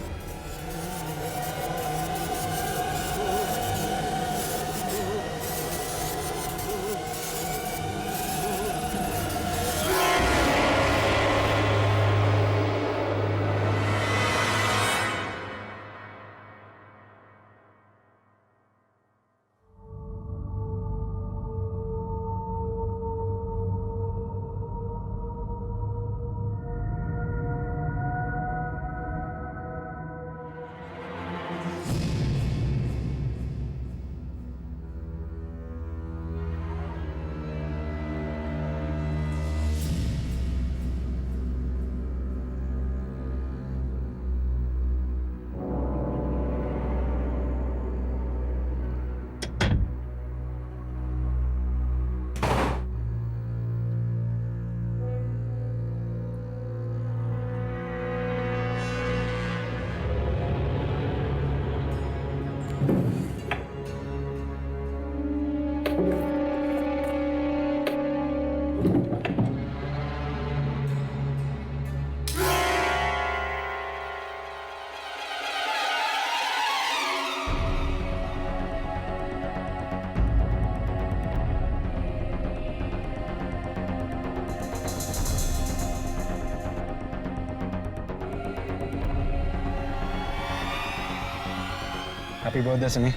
Happy birthday Simi.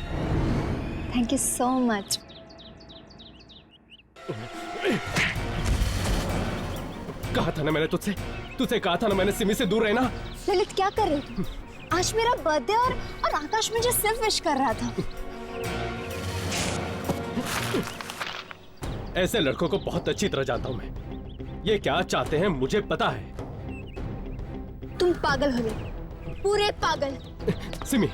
Thank you so much.
कहा था ना मैंने तुझसे कहा था ना मैंने सिमी से दूर रहना।
ललित क्या कर रहे थे? आज मेरा बर्थडे और आकाश मुझे सिर्फ विश कर रहा था।
ऐसे लड़कों को बहुत अच्छी तरह जानता हूं मैं। ये क्या चाहते हैं मुझे पता है।
तुम पागल हो गए, पूरे पागल।
सिमी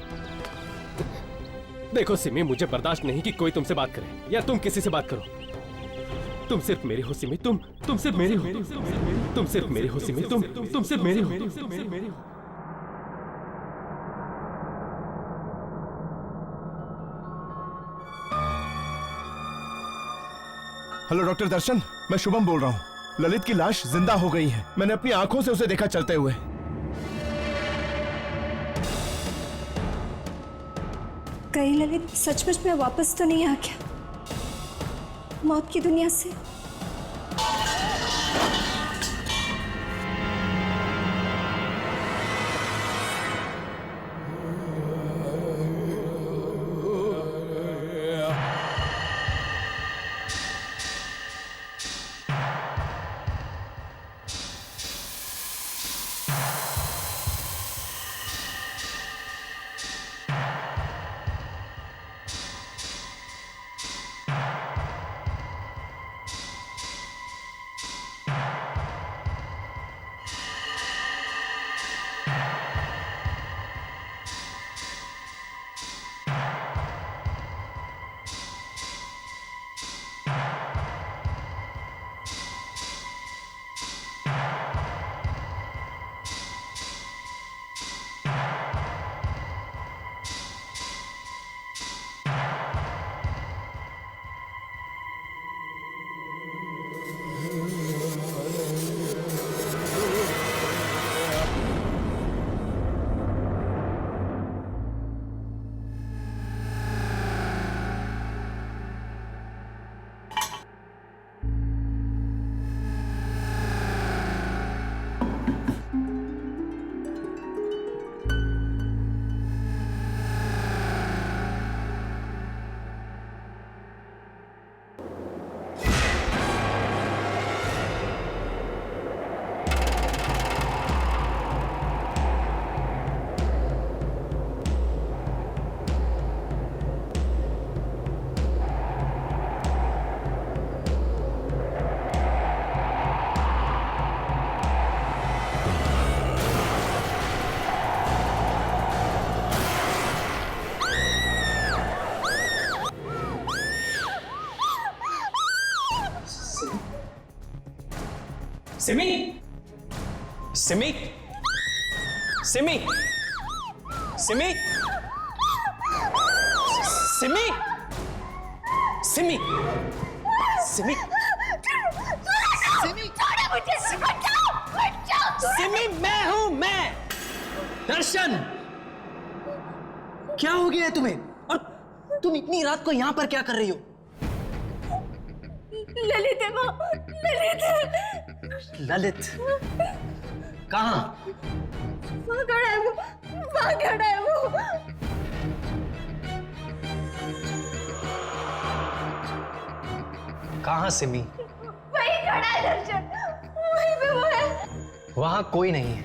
देखो सिमी, मुझे बर्दाश्त नहीं कि कोई तुमसे बात करे या तुम किसी से बात करो। तुम सिर्फ मेरी हो सिमी, तुम सिर्फ मेरी हो, तुम सिर्फ मेरी हो सिमी, तुम सिर्फ मेरी हो।
हेलो डॉक्टर दर्शन, मैं शुभम बोल रहा हूँ। ललित की लाश जिंदा हो गई है। मैंने अपनी आंखों से उसे देखा चलते हुए।
कहीं ललित सचमुच में वापस तो नहीं आ गया मौत की दुनिया से?
सिमी, सिमी, सिमी, सिमी, सिमी, सिमी, सिमी, सिमी,
छोड़ो मुझे, हट जाओ, हट जाओ।
सिमी, मैं हूं, मैं दर्शन, क्या हो गया है तुम्हें? और तुम इतनी रात को यहाँ पर क्या कर रही हो?
ललित है माँ, ललित है।
ललित कहाँ?
वहाँ खड़ा है वो, वहाँ खड़ा है वो।
कहाँ सिमी?
वही खड़ा है दर्शन, वहीं पे वो है।
वहाँ कोई नहीं है।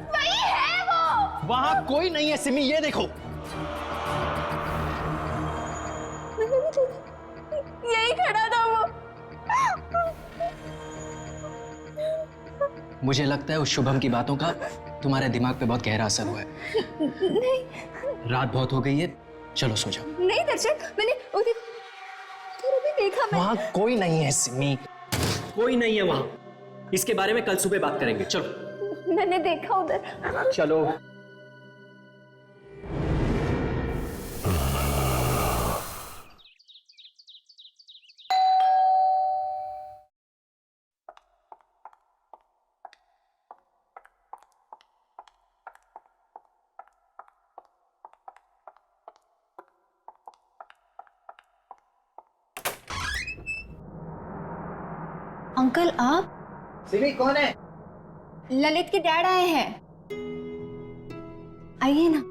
वही है वो।
वहाँ कोई नहीं है सिमी, ये देखो।
यही खड़ा था वो।
मुझे लगता है उस शुभम की बातों का तुम्हारे दिमाग पे बहुत गहरा असर हुआ है।
नहीं,
रात बहुत हो गई है, चलो सो जाओ।
नहीं दर्शन, मैंने उधर भी देखा। मैं
वहाँ कोई नहीं है सिमी, कोई नहीं है वहाँ। इसके बारे में कल सुबह बात करेंगे, चलो।
मैंने देखा उधर।
चलो।
अंकल आप?
सिमी कौन है?
ललित के डैड आए हैं, आइए ना।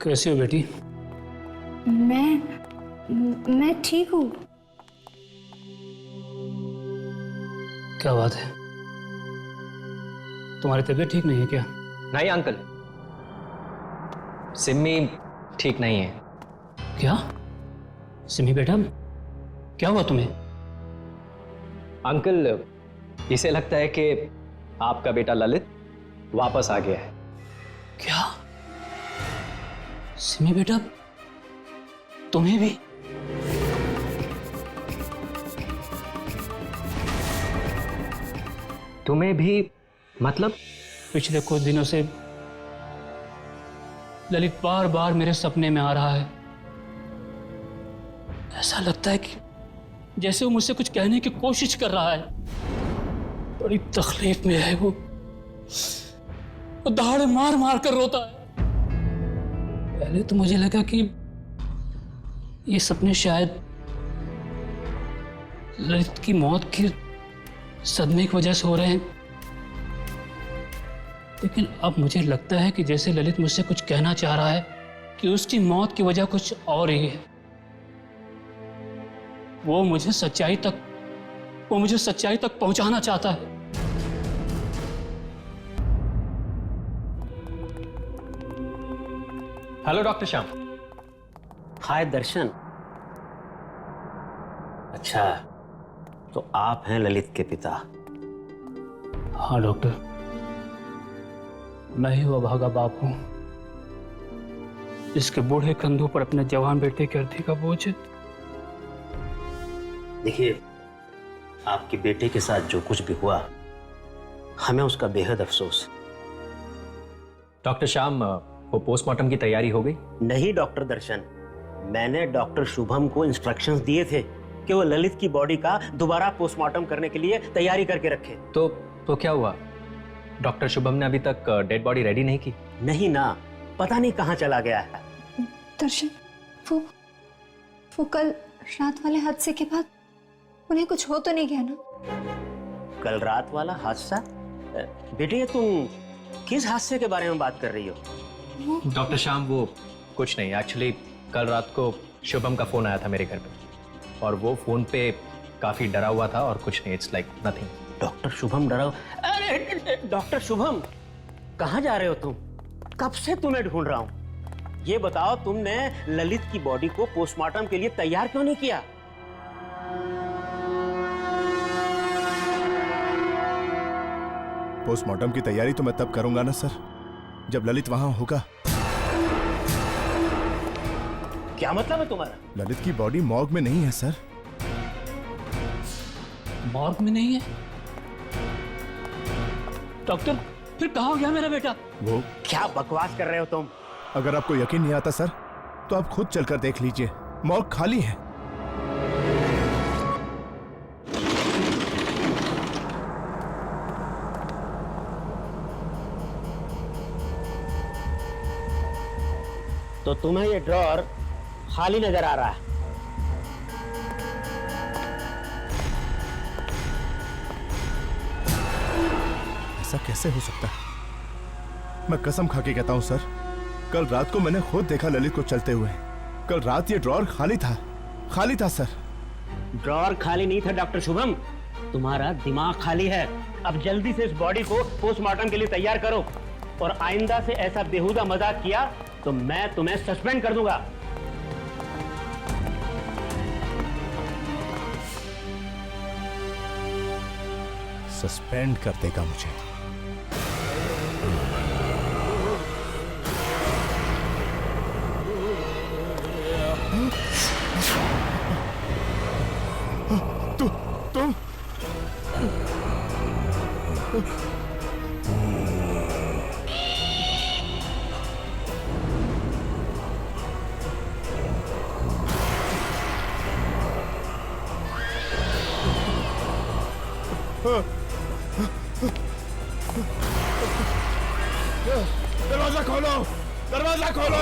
कैसी हो बेटी?
मैं ठीक हूँ।
क्या बात है, तुम्हारी तबीयत ठीक नहीं है क्या?
नहीं अंकल, सिमी ठीक नहीं है।
क्या? सिमी बेटा, क्या हुआ तुम्हें?
अंकल, इसे लगता है कि आपका बेटा ललित वापस आ गया है।
क्या? सिमी बेटा, तुम्हें भी?
तुम्हें भी मतलब?
पिछले कुछ दिनों से ललित बार बार मेरे सपने में आ रहा है। ऐसा लगता है कि जैसे वो मुझसे कुछ कहने की कोशिश कर रहा है। बड़ी तकलीफ में है वो दहाड़े मार मार कर रोता है। पहले तो मुझे लगा कि ये सपने शायद ललित की मौत के सदमे की वजह से हो रहे हैं, लेकिन अब मुझे लगता है कि जैसे ललित मुझसे कुछ कहना चाह रहा है कि उसकी मौत की वजह कुछ और ही है। वो मुझे सच्चाई तक पहुंचाना चाहता है।
Hello doctor Shyam.
Hi Darshan. अच्छा, तो आप हैं ललित के पिता?
हाँ डॉक्टर, मैं ही वो अभागा बाप हूं जिसके बूढ़े कंधों पर अपने जवान बेटे के अर्थी का बोझ है।
देखिए, आपके बेटे के साथ जो कुछ भी हुआ, हमें उसका बेहद अफसोस।
डॉक्टर श्याम, वो पोस्टमार्टम की तैयारी हो गई?
नहीं डॉक्टर दर्शन, मैंने डॉक्टर शुभम को इंस्ट्रक्शंस दिए थे कि वो ललित की बॉडी का दोबारा पोस्टमार्टम करने के लिए तैयारी करके रखे।
तो क्या हुआ? डॉक्टर शुभम ने अभी तक डेड बॉडी रेडी नहीं की?
नहीं ना, पता नहीं कहाँ चला गया है।
दर्शन, वो कल रात वाले हादसे के बाद उन्हें कुछ हो तो नहीं गया ना?
कल रात वाला हादसा? बेटे, तुम किस हादसे के बारे में बात कर रही हो?
डॉक्टर श्याम, वो कुछ नहीं। एक्चुअली कल रात को शुभम का फोन आया था मेरे घर पे, और वो फोन पे काफी डरा हुआ था और कुछ नहीं। It's like nothing.
Doctor Shubham डरा? अरे डॉक्टर शुभम, कहाँ जा रहे हो तुम? कब से तुम्हें ढूंढ रहा हूं। ये बताओ, तुमने ललित की बॉडी को पोस्टमार्टम के लिए तैयार क्यों नहीं किया?
पोस्टमार्टम की तैयारी तो मैं तब करूंगा ना सर, जब ललित वहां होगा।
क्या मतलब है तुम्हारा?
ललित की बॉडी मॉर्ग में नहीं है सर।
मॉर्ग में नहीं है? डॉक्टर, फिर कहाँ हो गया मेरा बेटा?
वो
क्या बकवास कर रहे हो तुम?
अगर आपको यकीन नहीं आता सर, तो आप खुद चलकर देख लीजिए, मॉर्ग खाली है।
तो तुम्हें ये ड्रॉर खाली नजर आ रहा है।
ऐसा कैसे हो सकता है? मैं कसम खा के कहता हूं सर, कल रात को मैंने खुद देखा ललित को चलते हुए। कल रात ये ड्रॉर खाली था सर।
ड्रॉर खाली नहीं था डॉक्टर शुभम, तुम्हारा दिमाग खाली है। अब जल्दी से इस बॉडी को पोस्टमार्टम के लिए तैयार करो, और आइंदा से ऐसा बेहुदा मजाक किया तो मैं तुम्हें सस्पेंड कर दूंगा।
सस्पेंड कर देगा मुझे? तुम दरवाजा खोलो, दरवाजा खोलो।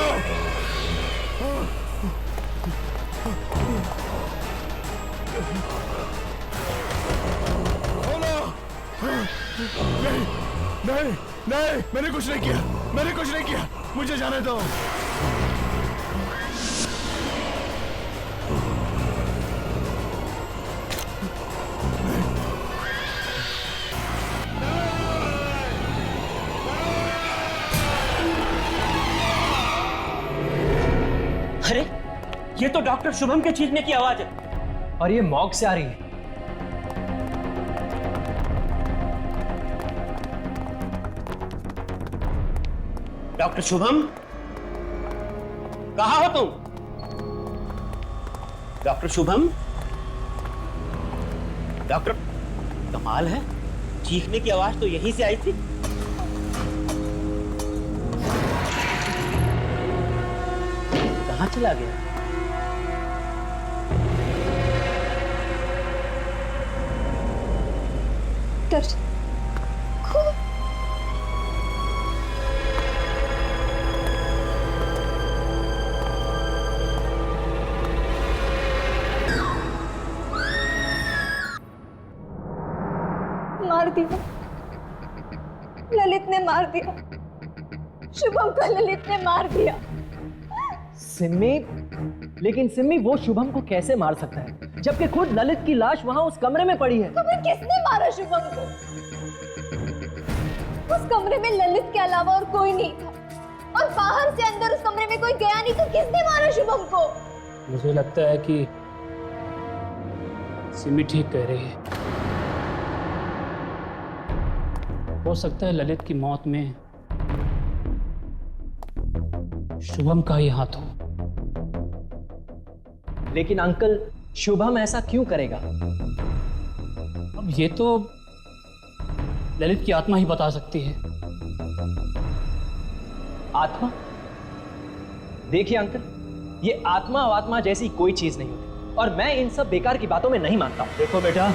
खोलो। नहीं नहीं नहीं, मैंने कुछ नहीं किया, मुझे जाने दो।
अरे ये तो डॉक्टर शुभम के चीखने की आवाज है,
और ये मॉर्ग से आ रही है।
डॉक्टर शुभम, कहाँ हो तुम? डॉक्टर शुभम, डॉक्टर, कमाल है, चीखने की आवाज तो यहीं से आई थी। कहाँ चला गया?
मार दिया, ललित ने मार दिया, शुभम को ललित ने मार दिया।
सिम्मी, लेकिन सिम्मी वो शुभम को कैसे मार सकता है जबकि खुद ललित की लाश वहां उस कमरे में पड़ी है?
तो फिर किसने मारा शुभम को? उस कमरे में ललित के अलावा और कोई नहीं था, और बाहर से अंदर उस कमरे में कोई गया नहीं, तो किसने मारा शुभम को?
मुझे लगता है कि सिमी ठीक कह रही है। हो सकता है ललित की मौत में शुभम का ही हाथ हो।
लेकिन अंकल, शुभम ऐसा क्यों करेगा?
अब ये तो ललित की आत्मा ही बता सकती है।
आत्मा? देखिए अंकल, ये आत्मा जैसी कोई चीज नहीं होती, और मैं इन सब बेकार की बातों में नहीं मानता हूं।
देखो बेटा,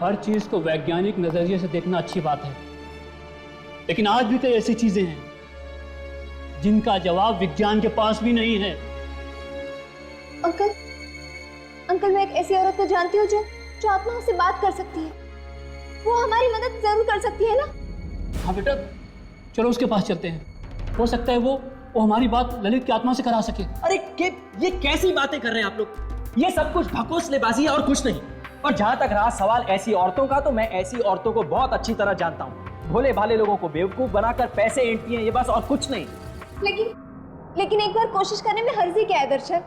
हर चीज को वैज्ञानिक नजरिए से देखना अच्छी बात है, लेकिन आज भी कई ऐसी चीजें हैं जिनका जवाब विज्ञान के पास भी नहीं है।
अंकल, अंकल, मैं एक ऐसी औरत को जानती हूँ जो आत्मा से बात कर सकती है। वो हमारी मदद जरूर कर सकती है ना?
हाँ बेटा, चलो उसके पास चलते हैं। हो सकता है वो हमारी बात ललित की आत्मा से करा सके।
अरे ये कैसी बातें कर रहे हैं आप लोग? ये सब कुछ ढकोसलेबाजी है और कुछ नहीं। और जहां तक रहा सवाल ऐसी औरतों का, तो मैं ऐसी औरतों को बहुत अच्छी तरह जानता हूँ। भोले भाले लोगों को बेवकूफ बनाकर पैसे ऐंठती हैं, ये बस, और कुछ नहीं।
लेकिन एक बार कोशिश करने में हर्जी क्या है दर्शन?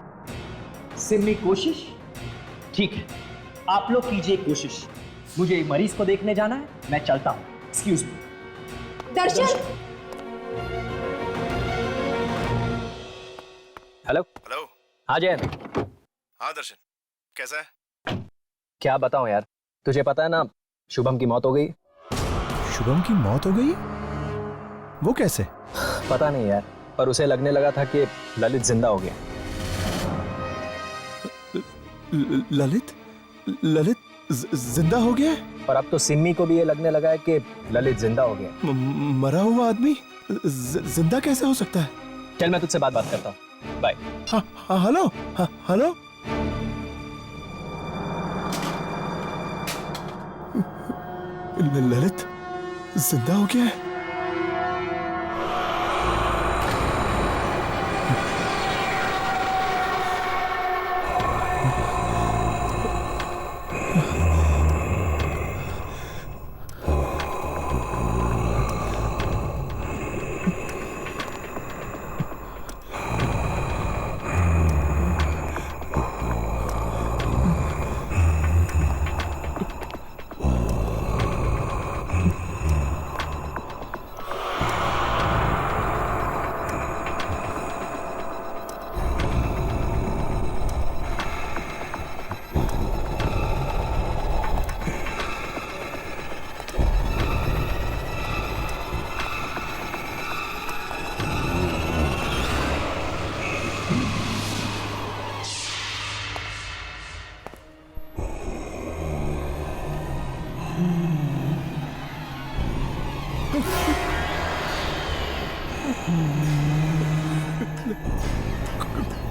सिम्मी, कोशिश ठीक है, आप लोग कीजिए कोशिश। मुझे मरीज को देखने जाना है, मैं चलता हूँ। Excuse me.
दर्शन।
हेलो। हाँ जैन।
हाँ दर्शन, कैसा है?
क्या बताऊं यार, तुझे पता है ना, शुभम की मौत हो गई।
शुभम की मौत हो गई? वो कैसे?
पता नहीं यार, पर उसे लगने लगा था कि ललित जिंदा हो गया।
ललित? ललित जिंदा हो गया?
और अब तो सिम्मी को भी ये लगने लगा है कि ललित जिंदा हो गया।
मरा हुआ आदमी जिंदा कैसे हो सकता है?
चल मैं तुझसे बात करता हूँ। बाय।
हाँ हेलो। हाँ हेलो। ललित जिंदा हो गया है?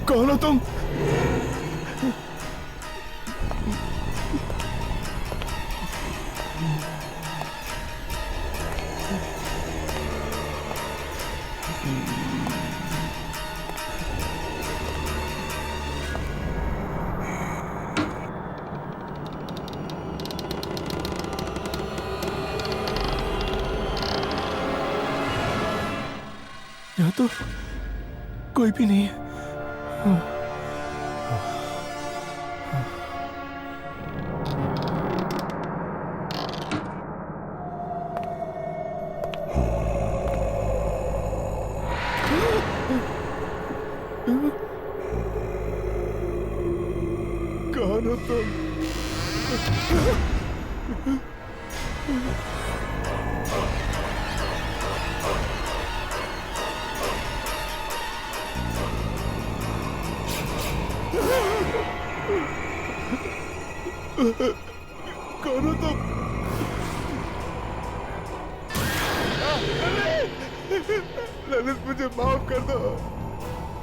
कौन हो तुम? यहाँ तो कोई भी नहीं है। कौन हो तुम? कौन हो तुम? ललित मुझे माफ कर दो,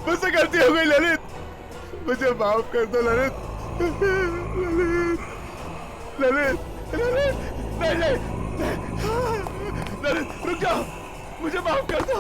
मुझसे गलती हो गई ललित, मुझे माफ कर दो ललित। ललित ललित ललित नहीं नहीं ललित रुक जाओ, मुझे माफ कर दो।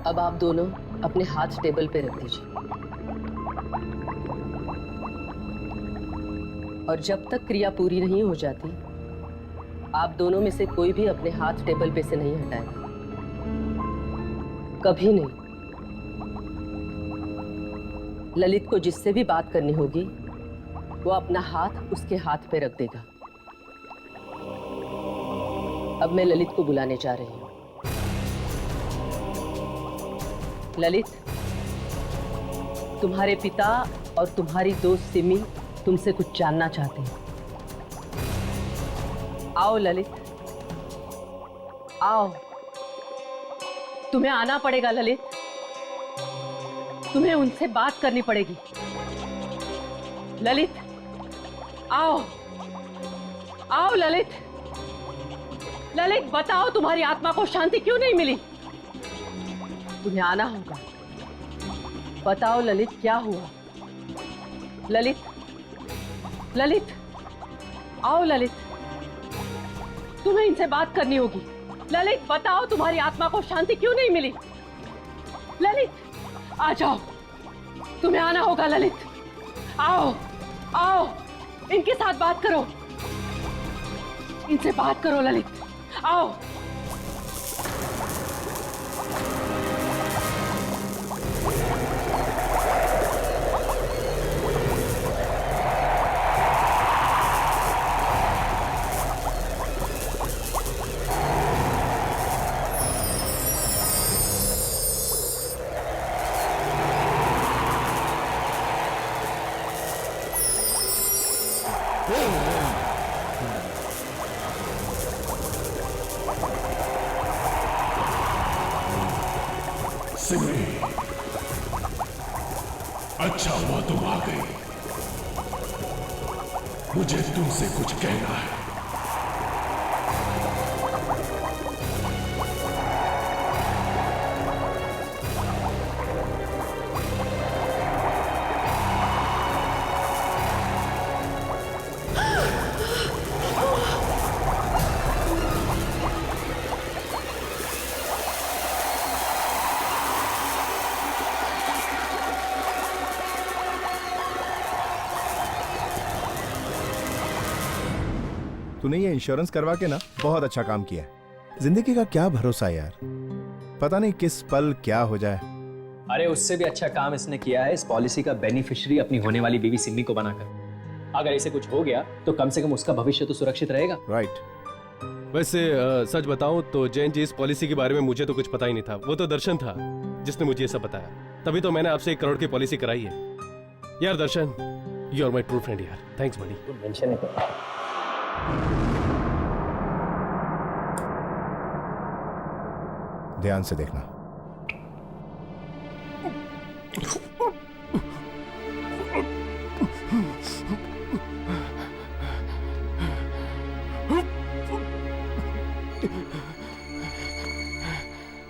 अब आप दोनों अपने हाथ टेबल पे रख दीजिए और जब तक क्रिया पूरी नहीं हो जाती आप दोनों में से कोई भी अपने हाथ टेबल पे से नहीं हटाएगा, कभी नहीं। ललित को जिससे भी बात करनी होगी वो अपना हाथ उसके हाथ पे रख देगा। अब मैं ललित को बुलाने जा रही हूँ। ललित, तुम्हारे पिता और तुम्हारी दोस्त सिमी तुमसे कुछ जानना चाहते हैं। आओ ललित, आओ। तुम्हें आना पड़ेगा ललित, तुम्हें उनसे बात करनी पड़ेगी। ललित, आओ, आओ ललित। ललित, बताओ तुम्हारी आत्मा को शांति क्यों नहीं मिली? तुम्हें आना होगा। बताओ ललित, क्या हुआ? ललित, ललित, आओ ललित, तुम्हें इनसे बात करनी होगी। ललित, बताओ तुम्हारी आत्मा को शांति क्यों नहीं मिली? ललित, आ जाओ, तुम्हें आना होगा ललित। आओ, आओ, इनके साथ बात करो, इनसे बात करो ललित, आओ।
सिमी, अच्छा हुआ तुम आ गई। मुझे तुमसे कुछ कहना है।
तूने ये इंश्योरेंस करवा के ना बहुत अच्छा काम किया है। जिंदगी का क्या भरोसा यार, पता नहीं किस पल क्या हो जाए।
अरे उससे भी अच्छा काम इसने किया है, इस पॉलिसी का बेनिफिशियरी अपनी होने वाली बीवी सिमी को बनाकर। अगर इसे कुछ हो गया तो कम से कम उसका भविष्य तो सुरक्षित रहेगा।
राइट।
वैसे सच बताऊं तो जैन जी, इस पॉलिसी के बारे में मुझे तो कुछ पता ही नहीं था। वो तो दर्शन था जिसने मुझे ये सब बताया, तभी तो मैंने आपसे 1 करोड़ की पॉलिसी कराई है। यार Darshan, you are my true friend यार। थैंक्स बड़ी।
मेंशन है।
ध्यान से देखना।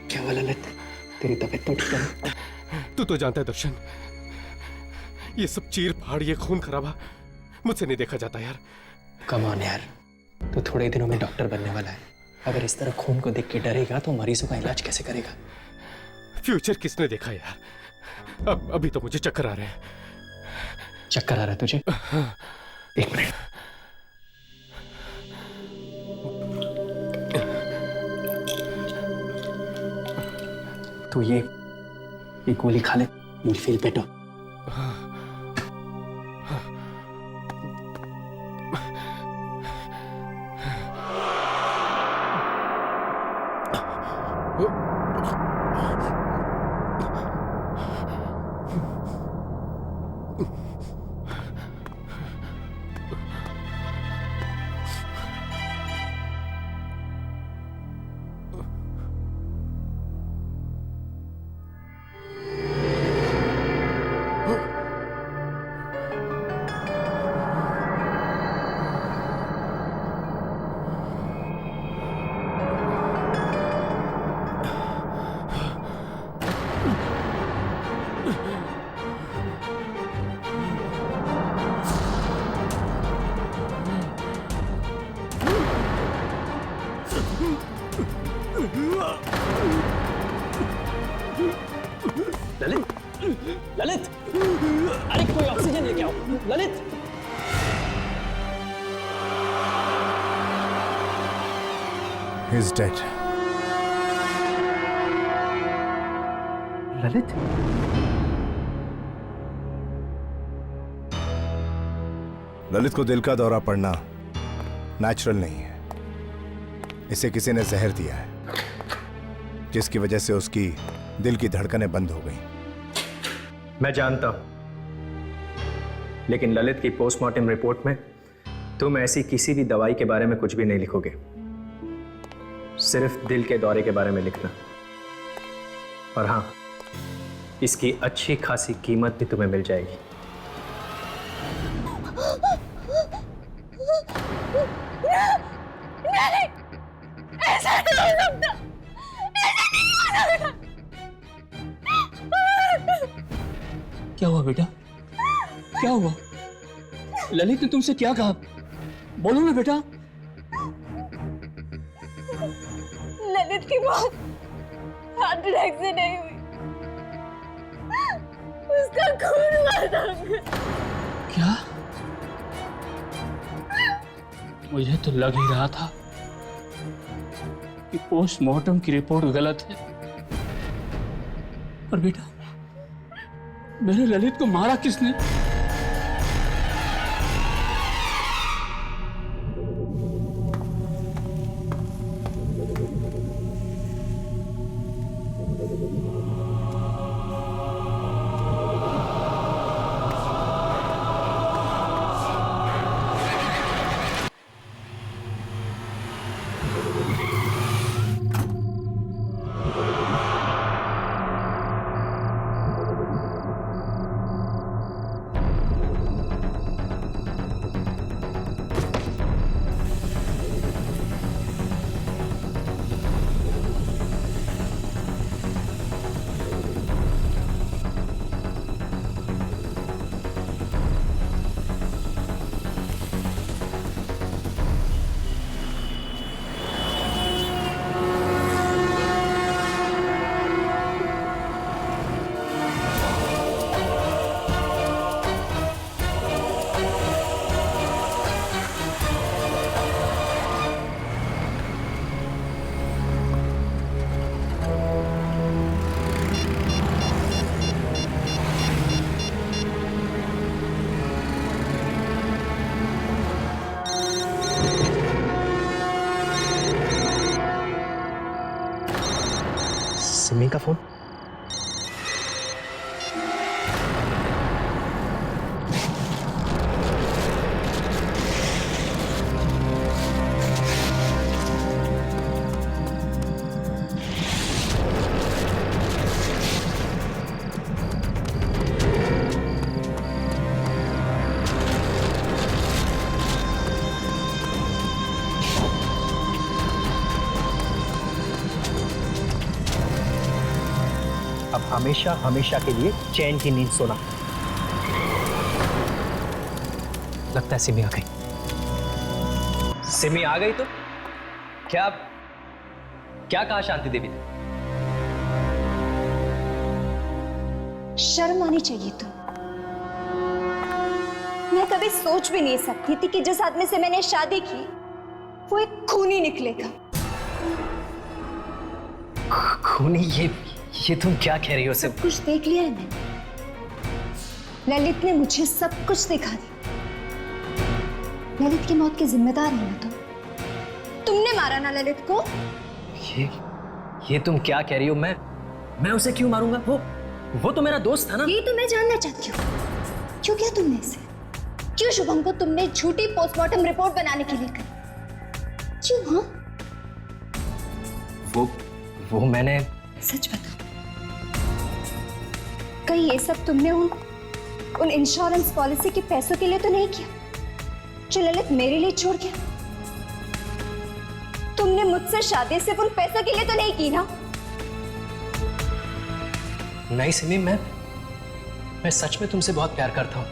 क्या हुआ ललित, तेरी तबीयत तो ठीक है?
तू तो जानता है दर्शन, ये सब चीर फाड़, ये खून खराबा मुझसे नहीं देखा जाता यार।
कम ऑन यार, तो थोड़े दिनों में डॉक्टर बनने वाला है। अगर इस तरह खून को देख के डरेगा तो मरीजों का इलाज कैसे करेगा?
फ्यूचर किसने देखा यार? अभी तो मुझे चक्कर आ रहे हैं।
चक्कर आ रहा है तुझे? 1 मिनट। तो ये गोली खा ले, you'll feel better. Lalit, Lalit, अरे कोई ऑक्सीजन लेके आओ। Lalit,
He's dead.
ललित,
ललित को दिल का दौरा पड़ना नेचुरल नहीं है। इसे किसी ने जहर दिया है, जिसकी वजह से उसकी दिल की धड़कनें बंद हो गई।
मैं जानता हूं, लेकिन ललित की पोस्टमार्टम रिपोर्ट में तुम ऐसी किसी भी दवाई के बारे में कुछ भी नहीं लिखोगे, सिर्फ दिल के दौरे के बारे में लिखना। और हाँ, इसकी अच्छी खासी कीमत भी तुम्हें मिल जाएगी।
नहीं, ऐसा नहीं हो सकता, ऐसा नहीं हो सकता।
क्या हुआ बेटा? क्या हुआ? ललित ने तुमसे क्या कहा? बोलो ना बेटा।
ललित की मौत हार्ट अटैक से नहीं हुई, उसका खून हुआ था।
क्या? मुझे तो लग ही रहा था कि पोस्टमार्टम की रिपोर्ट गलत है। और बेटा, मेरे ललित को मारा किसने?
सिमी का फोन। अब हमेशा हमेशा के लिए चैन की नींद सोना। लगता है सिमी आ गई। सिमी आ गई तो क्या क्या कहा शांति देवी ने?
शर्म आनी चाहिए तुम। मैं कभी सोच भी नहीं सकती थी कि जिस आदमी से मैंने शादी की वो एक खूनी निकलेगा।
खूनी? ये तुम क्या कह रही हो?
सब कुछ देख लिया है मैंने। ललित ने मुझे सब कुछ दिखा दिया। ललित की मौत के जिम्मेदार हो ना तुम। तुमने मारा ना ललित को।
ये तुम क्या कह रही हो? मैं उसे क्यों मारूंगा? वो तो मेरा दोस्त था ना।
ये तो मैं जानना चाहती हूँ, क्यों किया तुमने इसे? क्यों शुभम को तुमने झूठी पोस्टमार्टम रिपोर्ट बनाने के लिए कही? क्यों? हाँ,
वो मैंने।
सच बताओ, कहीं ये सब तुमने उन इंश्योरेंस पॉलिसी के पैसों के लिए तो नहीं किया जो ललित मेरे लिए छोड़ गया? तुमने मुझसे शादी सिर्फ उन पैसों के लिए तो नहीं की ना?
नहीं सिमी, मैं सच में तुमसे बहुत प्यार करता हूँ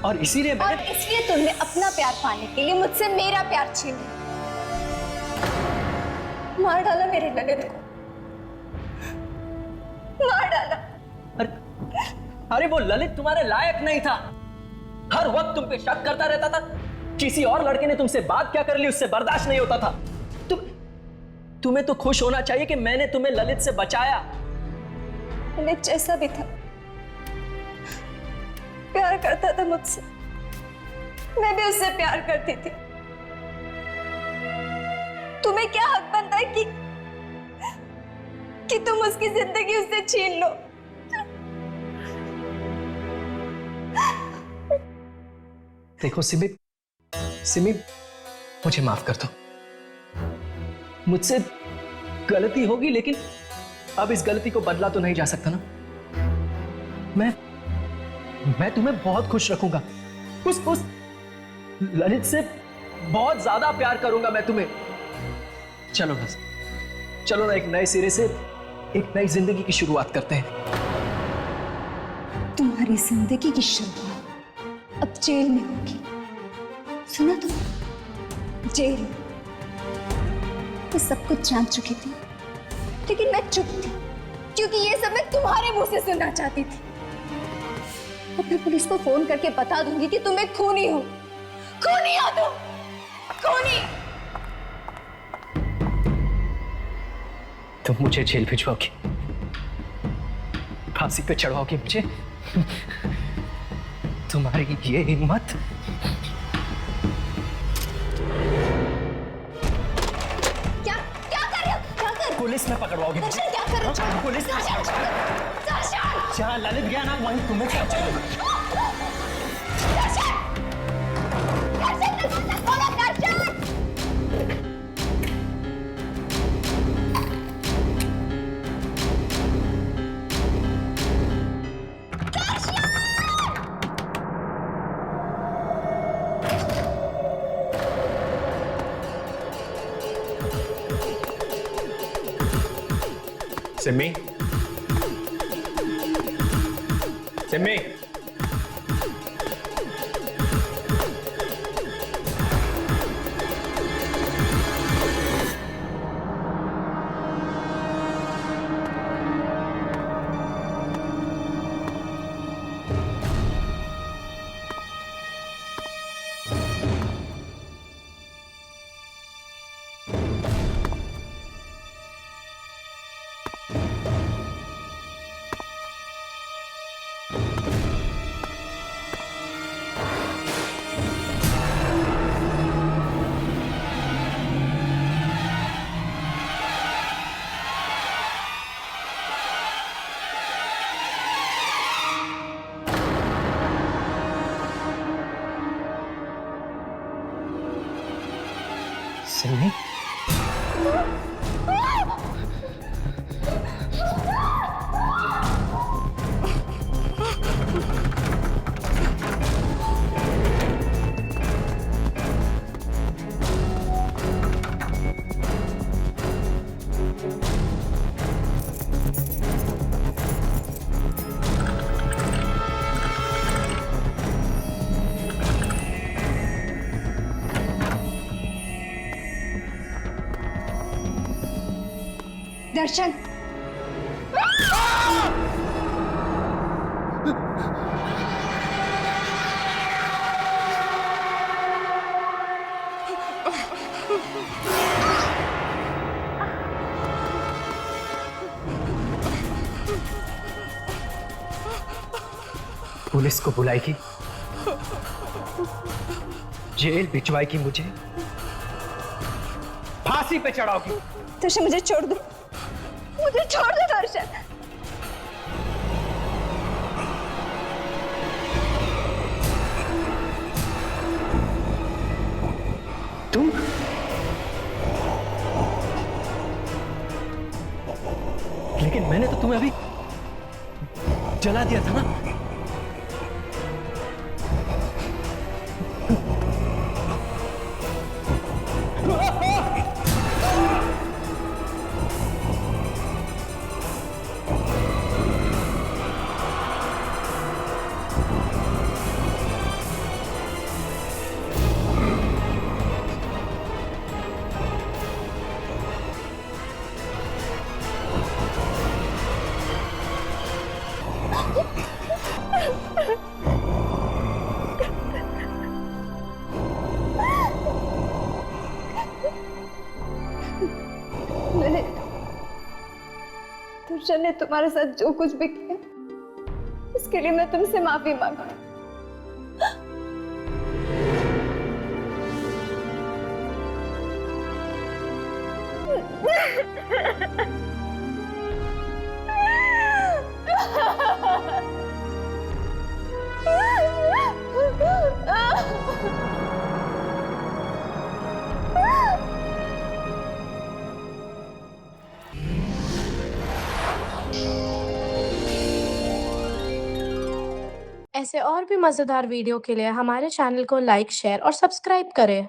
और इसीलिए
तुमने अपना प्यार पाने के लिए मुझसे मेरा प्यार छीन लिया। मार डाला मेरे ललित को, मार डाला।
अरे वो ललित तुम्हारे लायक नहीं था। हर वक्त तुम पे शक करता रहता था। किसी और लड़के ने तुमसे बात क्या कर ली उससे बर्दाश्त नहीं होता था। तुम्हें तो खुश होना चाहिए कि मैंने तुम्हें ललित से बचाया।
ललित जैसा भी था, प्यार करता था मुझसे, मैं भी उससे प्यार करती थी। तुम्हें क्या हक बनता है कि तुम उसकी जिंदगी उससे छीन लो?
देखो सिमी, सिमी मुझे माफ कर दो। मुझसे गलती होगी, लेकिन अब इस गलती को बदला तो नहीं जा सकता ना। मैं तुम्हें बहुत खुश रखूंगा। उस ललित से बहुत ज्यादा प्यार करूंगा मैं तुम्हें। चलो बस, चलो ना, एक नए सिरे से एक नई जिंदगी की शुरुआत करते हैं।
तुम्हारी जिंदगी की शुरुआत अब जेल में होगी, सुना तुम? जेल। मैं सब कुछ जान चुकी थी, लेकिन मैं चुप थी क्योंकि ये सब मैं तुम्हारे मुंह से सुनना चाहती थी। अब मैं पुलिस को फोन करके बता दूंगी कि तुम एक खूनी हो। खूनी हो तुम, खूनी।
तुम मुझे जेल भिजवाओगी, फांसी पे चढ़वाओगी मुझे? तुम्हारी ये हिम्मत?
क्या क्या कर रहे हो? क्या कर?
पुलिस में पकड़वाओगी मुझे?
दर्शन क्या कर रहे हो?
पुलिस में।
दर्शन!
जहाँ ललित गया ना, वहीं तुम्हें क्या चाहिए?
दर्शन! दर्शन, दरवाजा खोलो, दर्शन!
सिमी, सिमी, सिमी,
दर्शन!
पुलिस को बुलाएगी, जेल भिजवाएगी मुझे, फांसी पे चढ़ाओगी।
दर्शन मुझे छोड़ दो, मुझे छोड़ दो दर्शन।
तुम लेकिन मैंने तो तुम्हें अभी जला दिया था ना।
दर्शन ने तुम्हारे साथ जो कुछ भी किया, उसके लिए मैं तुमसे माफी मांगू।
ऐसे और भी मज़ेदार वीडियो के लिए हमारे चैनल को लाइक, शेयर और सब्सक्राइब करें।